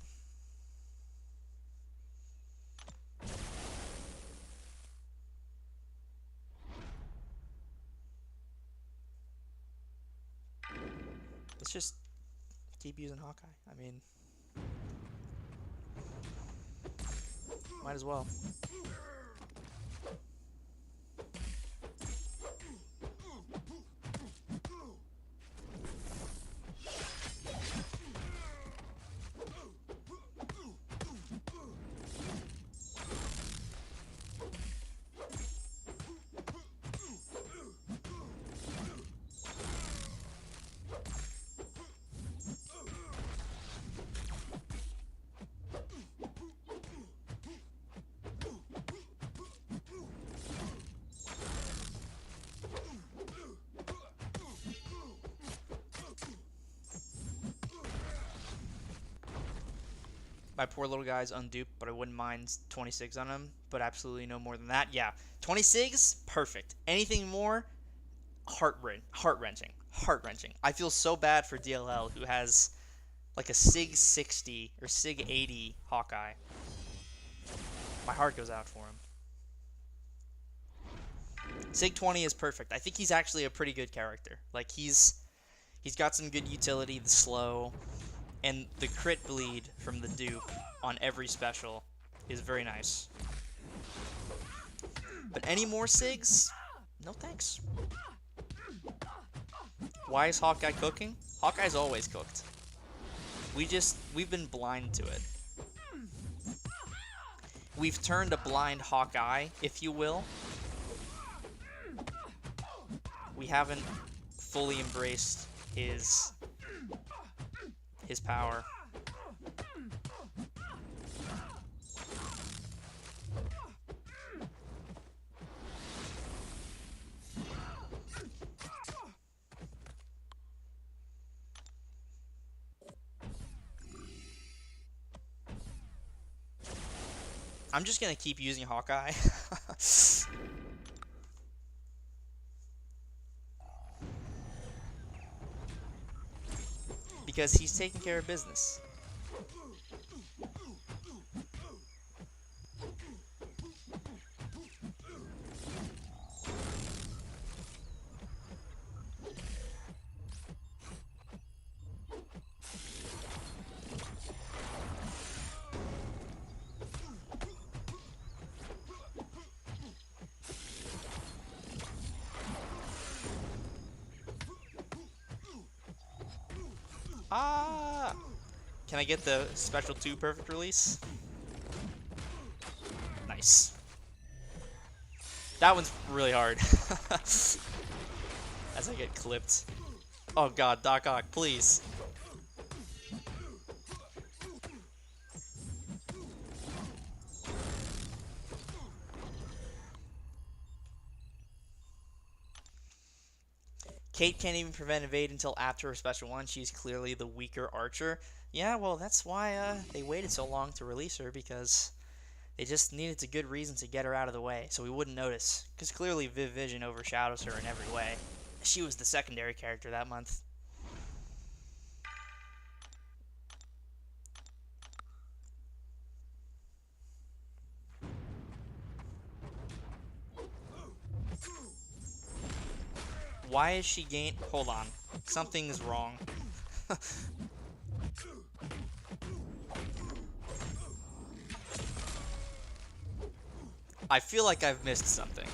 Let's just keep using Hawkeye. I mean, might as well. My poor little guy's unduped, but I wouldn't mind 26 on him, but absolutely no more than that. Yeah, 26, perfect. Anything more, heart-wrenching. I feel so bad for DLL, who has like a Sig 60 or Sig 80 Hawkeye. My heart goes out for him. Sig 20 is perfect. I think he's actually a pretty good character. Like, he's got some good utility, the slow, and the crit bleed from the dupe on every special is very nice. But any more Sigs? No thanks. Why is Hawkeye cooking? Hawkeye's always cooked. We've been blind to it. We've turned a blind Hawkeye, if you will. We haven't fully embraced his power. I'm just gonna keep using Hawkeye. because he's taking care of business. Ah! Can I get the special 2 perfect release? Nice. That one's really hard. As I get clipped. Oh god, Doc Ock, please. Kate can't even prevent evade until after her special 1. She's clearly the weaker archer. Yeah, well, that's why they waited so long to release her, because they just needed a good reason to get her out of the way, so we wouldn't notice. Because clearly Viv Vision overshadows her in every way. She was the secondary character that month. Why is she gain? Hold on. Something is wrong. I feel like I've missed something.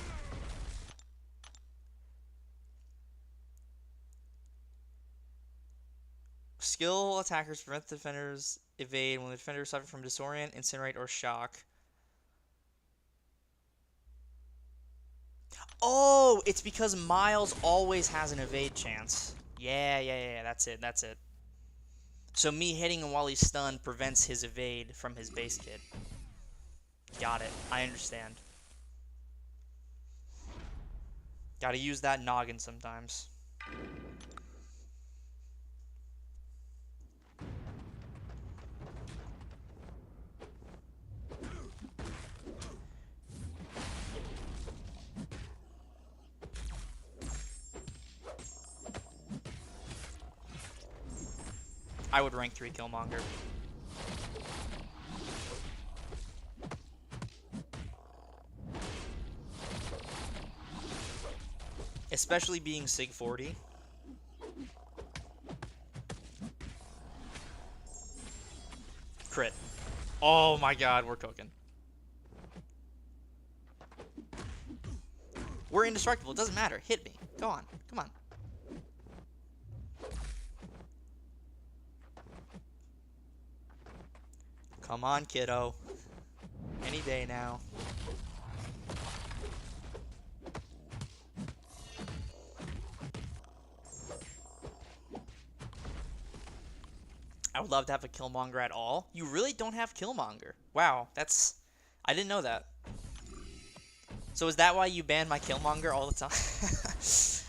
Skill attackers prevent the defenders evade when the defender suffers from disorient, incinerate, or shock. Oh, it's because Miles always has an evade chance. Yeah, that's it. So me hitting him while he's stunned prevents his evade from his base kit. Got it. I understand. Gotta use that noggin sometimes. I would rank 3 Killmonger. Especially being Sig 40. Crit. Oh my god, we're cooking. We're indestructible. It doesn't matter. Hit me. Go on. Come on. Come on, kiddo. Any day now. I would love to have a Killmonger at all. You really don't have Killmonger. Wow, that's... I didn't know that. So is that why you ban my Killmonger all the time?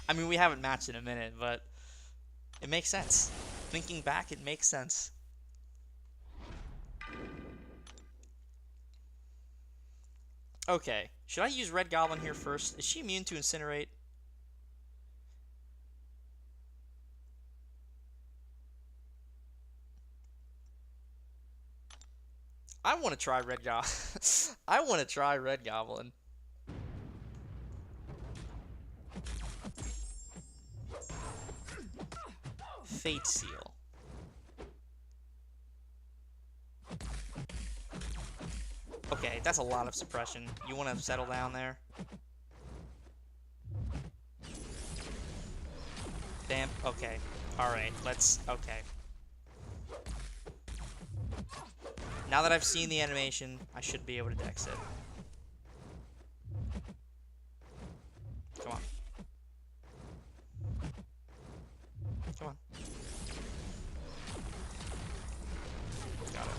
I mean, we haven't matched in a minute, but it makes sense. Thinking back, it makes sense. Okay, should I use Red Goblin here first? Is she immune to Incinerate? I want to try Red Goblin. I want to try Red Goblin. Fate Seal. Okay, that's a lot of suppression. You want to settle down there? Damn. Okay. Alright, let's... Okay. Now that I've seen the animation, I should be able to dex it. Come on. Come on. Got it.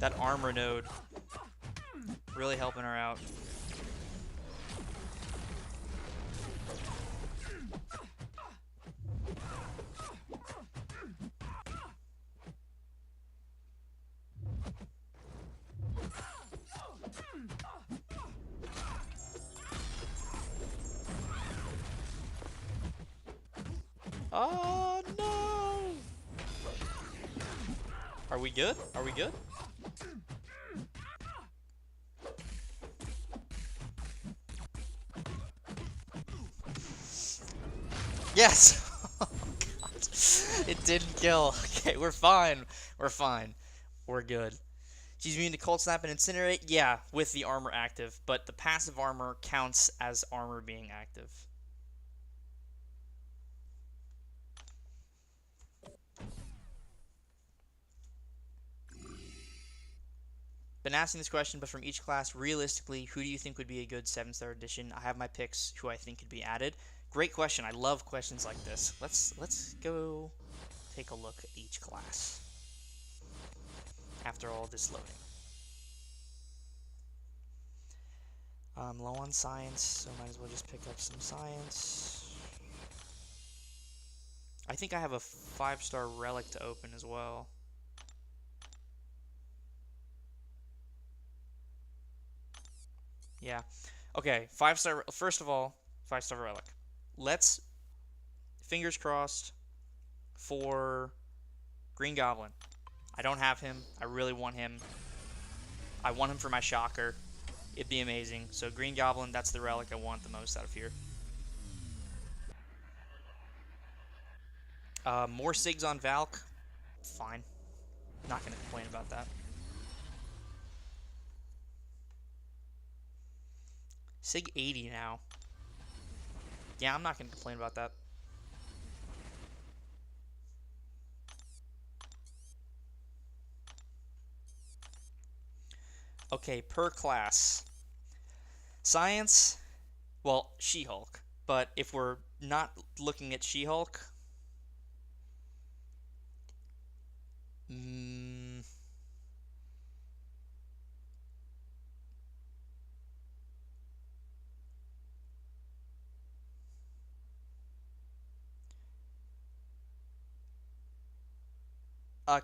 That armor node really helping her out. Oh no! Are we good? Are we good? Yes! Oh, God. It didn't kill. Okay, we're fine. We're fine. We're good. She's immune to Cold Snap and Incinerate? Yeah, with the armor active, but the passive armor counts as armor being active. Been asking this question, but from each class, realistically, who do you think would be a good 7-star addition? I have my picks who I think could be added. Great question. I love questions like this. Let's go take a look at each class after all this loading. I'm low on science, so might as well just pick up some science. I think I have a 5-star relic to open as well. Yeah. Okay, 5-star. First of all, 5-star relic. Let's, fingers crossed, for Green Goblin. I don't have him. I really want him. I want him for my Shocker. It'd be amazing. So Green Goblin, that's the relic I want the most out of here. More Sigs on Valk. Fine. Not going to complain about that. Sig 80 now. Yeah, I'm not going to complain about that. Okay, per class. Science, well, She-Hulk. But if we're not looking at She-Hulk,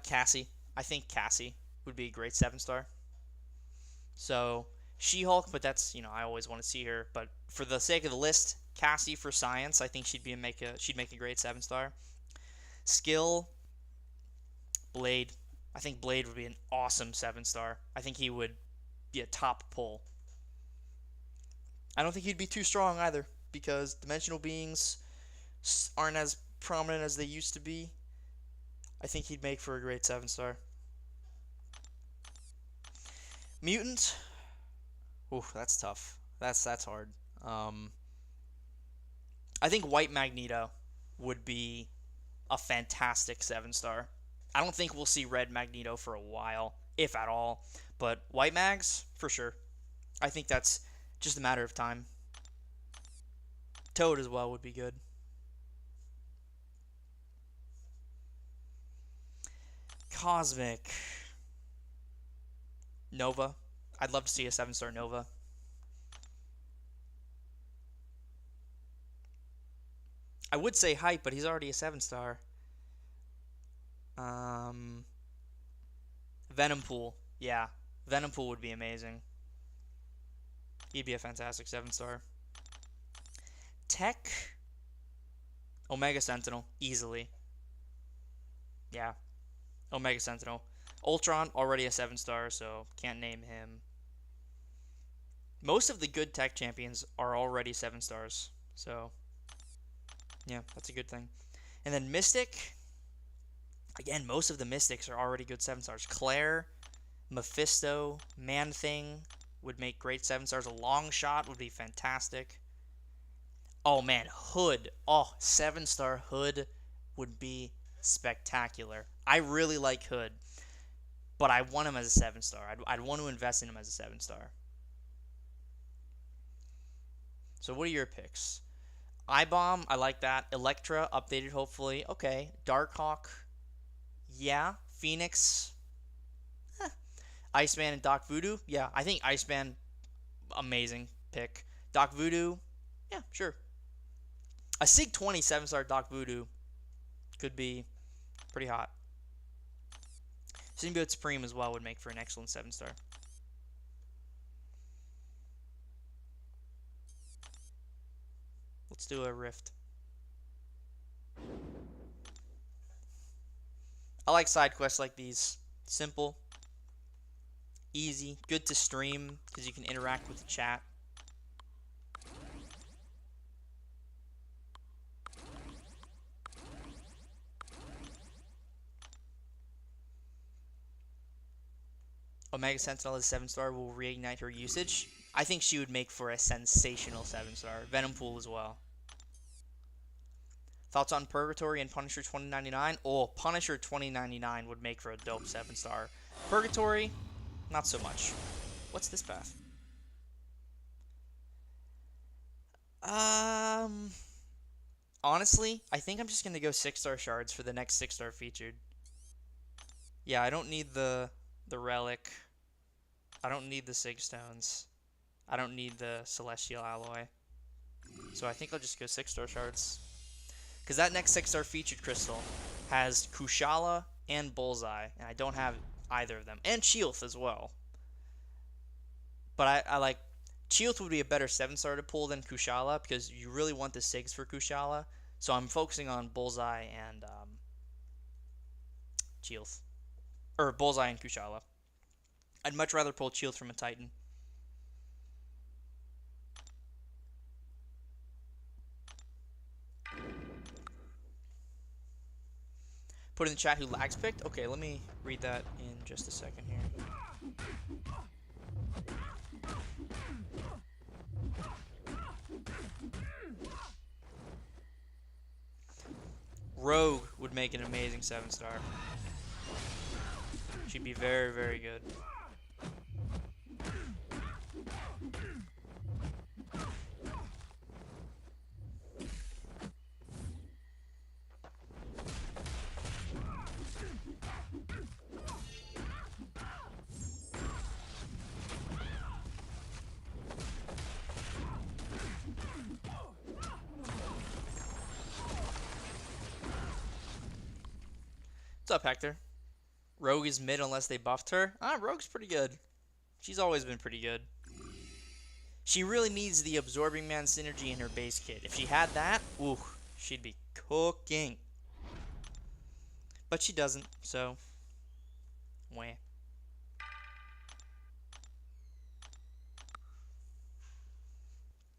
Cassie. I think Cassie would be a great 7-star. So, She-Hulk, but that's, I always want to see her. But for the sake of the list, Cassie for science, I think she'd make a great 7-star. Skill, Blade. I think Blade would be an awesome 7-star. I think he would be a top pull. I don't think he'd be too strong either, because dimensional beings aren't as prominent as they used to be. I think he'd make for a great 7-star. Mutant. Ooh, that's tough. That's hard. I think White Magneto would be a fantastic 7-star. I don't think we'll see Red Magneto for a while, if at all. But White Mags, for sure. I think that's just a matter of time. Toad as well would be good. Cosmic. Nova. I'd love to see a 7-star Nova. I would say Hype, but he's already a 7-star. Venompool. Yeah. Venompool would be amazing. He'd be a fantastic 7-star. Tech. Omega Sentinel. Easily. Yeah. Omega Sentinel. Ultron, already a 7-star, so can't name him. Most of the good tech champions are already 7-stars, so yeah, that's a good thing. And then Mystic, again, most of the Mystics are already good 7-stars. Claire, Mephisto, Man-Thing would make great 7-stars. A Long Shot would be fantastic. Oh man, Hood. Oh, 7-star Hood would be spectacular. I really like Hood, but I want him as a 7-star. I'd want to invest in him as a 7-star. So what are your picks? iBomb, I like that. Elektra, updated hopefully. Okay. Darkhawk, yeah. Phoenix, Iceman and Doc Voodoo? Yeah, I think Iceman, amazing pick. Doc Voodoo, yeah, sure. A Sig 20 7-star Doc Voodoo could be pretty hot. Symbiote Supreme as well would make for an excellent 7-star. Let's do a Rift. I like side quests like these. Simple, easy, good to stream because you can interact with the chat. Omega Sentinel is 7-star will reignite her usage. I think she would make for a sensational 7-star. Venom Pool as well. Thoughts on Purgatory and Punisher 2099? Oh, Punisher 2099 would make for a dope 7-star. Purgatory, not so much. What's this path? Honestly, I think I'm just going to go 6-star shards for the next 6-star featured. Yeah, I don't need the relic. I don't need the Sig Stones. I don't need the Celestial Alloy. So I think I'll just go 6-star shards. Because that next 6-star featured crystal has Kushala and Bullseye, and I don't have either of them. And Chilth as well. But I like... Chilth would be a better 7-star to pull than Kushala, because you really want the Sigs for Kushala. So I'm focusing on Bullseye and Chilth. Or Bullseye and Kushala. I'd much rather pull Chilth from a Titan. Put in the chat who lags picked. Okay, let me read that in just a second here. Rogue would make an amazing 7-star. She'd be very, very good. What's up, Hector? Rogue is mid unless they buffed her. Rogue's pretty good. She's always been pretty good. She really needs the Absorbing Man synergy in her base kit. If she had that, ooh, she'd be cooking. But she doesn't, so... Wah.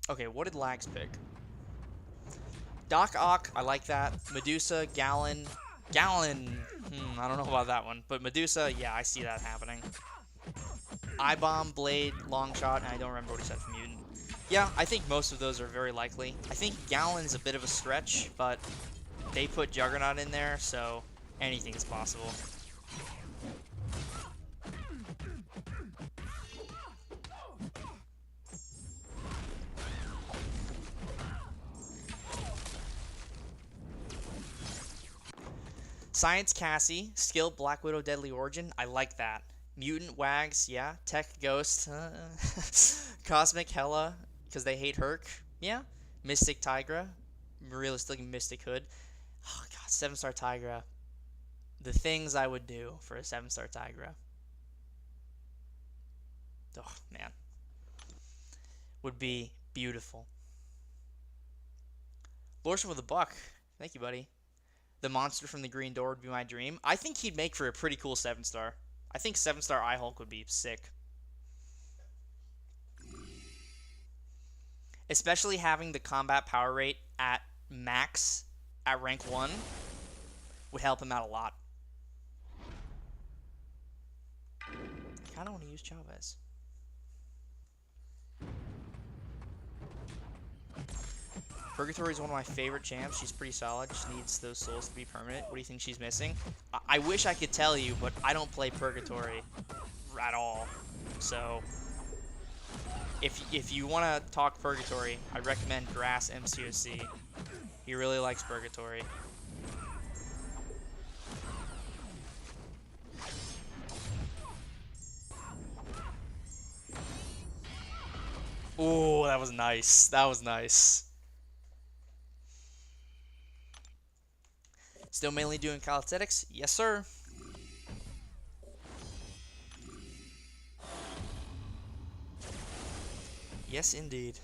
Okay, what did Lags pick? Doc Ock, I like that. Medusa, Gallon... Gallon, I don't know about that one. But Medusa, yeah, I see that happening. I-Bomb, Blade, Longshot, and I don't remember what he said for Mutant. Yeah, I think most of those are very likely. I think Gallon's a bit of a stretch, but they put Juggernaut in there, so anything is possible. Science Cassie, Skill Black Widow Deadly Origin, I like that. Mutant Wags, yeah. Tech Ghost, Cosmic Hella, because they hate Herc, yeah. Mystic Tigra, realistically Mystic Hood. Oh god, 7-star Tigra. The things I would do for a 7-star Tigra. Oh man. Would be beautiful. Lordship with a Buck, thank you, buddy. The monster from the Green Door would be my dream. I think he'd make for a pretty cool 7-star. I think 7-star I-Hulk would be sick. Especially having the combat power rate at max at rank 1 would help him out a lot. I kind of want to use Chavez. Purgatory is one of my favorite champs. She's pretty solid. Just needs those souls to be permanent. What do you think she's missing? I wish I could tell you, but I don't play Purgatory at all. So, if you want to talk Purgatory, I recommend Grass MCOC. He really likes Purgatory. Oh, that was nice. That was nice. Still mainly doing calisthenics? Yes, sir. Yes, indeed.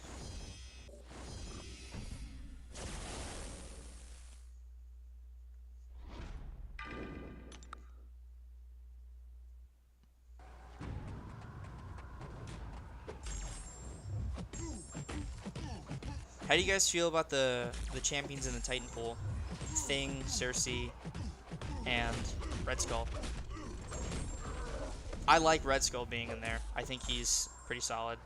How do you guys feel about the champions in the Titan pool? Thing, Cersei, and Red Skull. I like Red Skull being in there. I think he's pretty solid.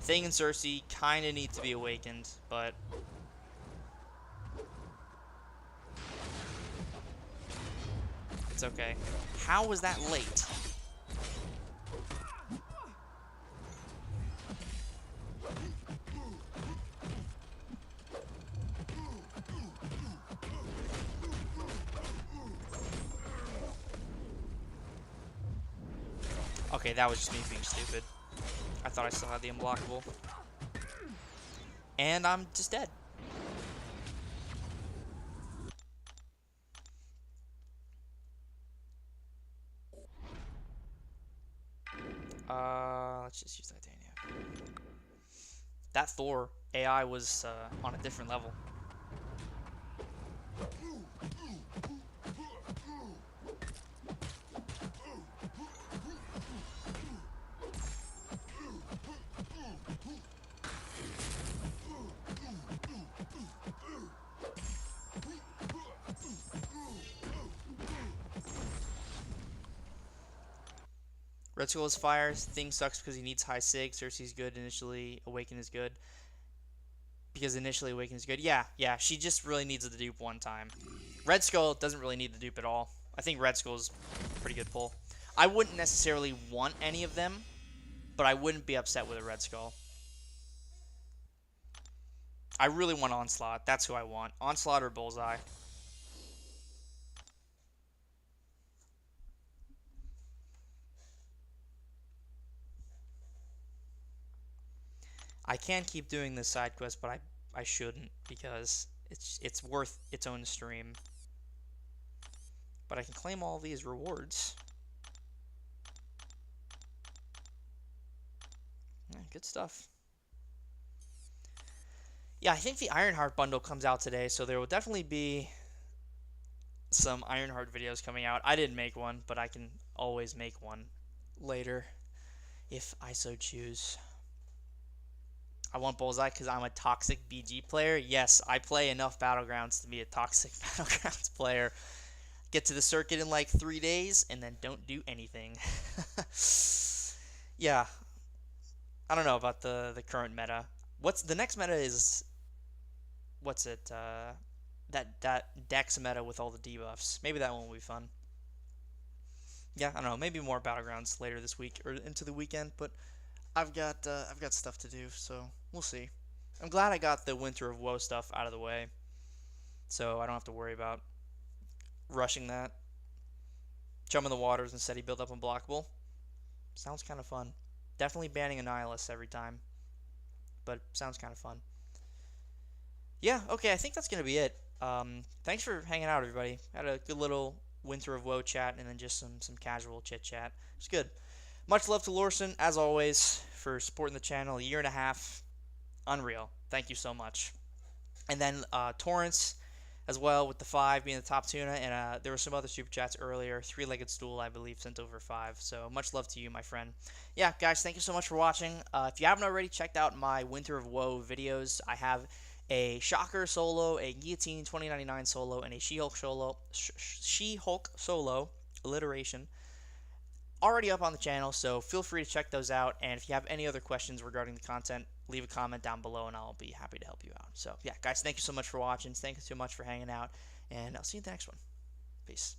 Thing and Cersei kind of need to be awakened, but it's okay. How was that late? Okay, that was just me being stupid. I thought I still had the unblockable. And I'm just dead. Let's just use Titania. That Thor AI was on a different level. Red Skull is fire. Thing sucks because he needs high sig. Cersei's good initially. Awaken is good. Because initially Awaken is good. Yeah, she just really needs the dupe one time. Red Skull doesn't really need the dupe at all. I think Red Skull's a pretty good pull. I wouldn't necessarily want any of them, but I wouldn't be upset with a Red Skull. I really want Onslaught. That's who I want. Onslaught or Bullseye. I can keep doing this side quest, but I shouldn't because it's worth its own stream. But I can claim all these rewards. Yeah, good stuff. Yeah, I think the Ironheart bundle comes out today, so there will definitely be some Ironheart videos coming out. I didn't make one, but I can always make one later if I so choose. I want Bullseye because I'm a toxic BG player. Yes, I play enough Battlegrounds to be a toxic Battlegrounds player. Get to the circuit in like 3 days and then don't do anything. Yeah, I don't know about the current meta. What's the next meta is? What's it? That Dex meta with all the debuffs. Maybe that one will be fun. Yeah, I don't know. Maybe more Battlegrounds later this week or into the weekend, but I've got stuff to do, so we'll see. I'm glad I got the Winter of Woe stuff out of the way, so I don't have to worry about rushing that. Jump in the waters and steady build up unblockable. Sounds kind of fun. Definitely banning Annihilus every time, but sounds kind of fun. Yeah, okay, I think that's going to be it. Thanks for hanging out, everybody. Had a good little Winter of Woe chat and then just some casual chit-chat. It's good. Much love to Lorson, as always, for supporting the channel. A year and a half. Unreal. Thank you so much. And then Torrance as well with the 5 being the top tuna. And there were some other super chats earlier. Three-legged stool, I believe, sent over 5. So much love to you, my friend. Yeah, guys, thank you so much for watching. If you haven't already checked out my Winter of Woe videos, I have a Shocker solo, a Guillotine 2099 solo, and a She-Hulk solo, alliteration, already up on the channel, so feel free to check those out. And if you have any other questions regarding the content, leave a comment down below and I'll be happy to help you out. So yeah, guys, thank you so much for watching. Thank you so much for hanging out, and I'll see you in the next one. Peace.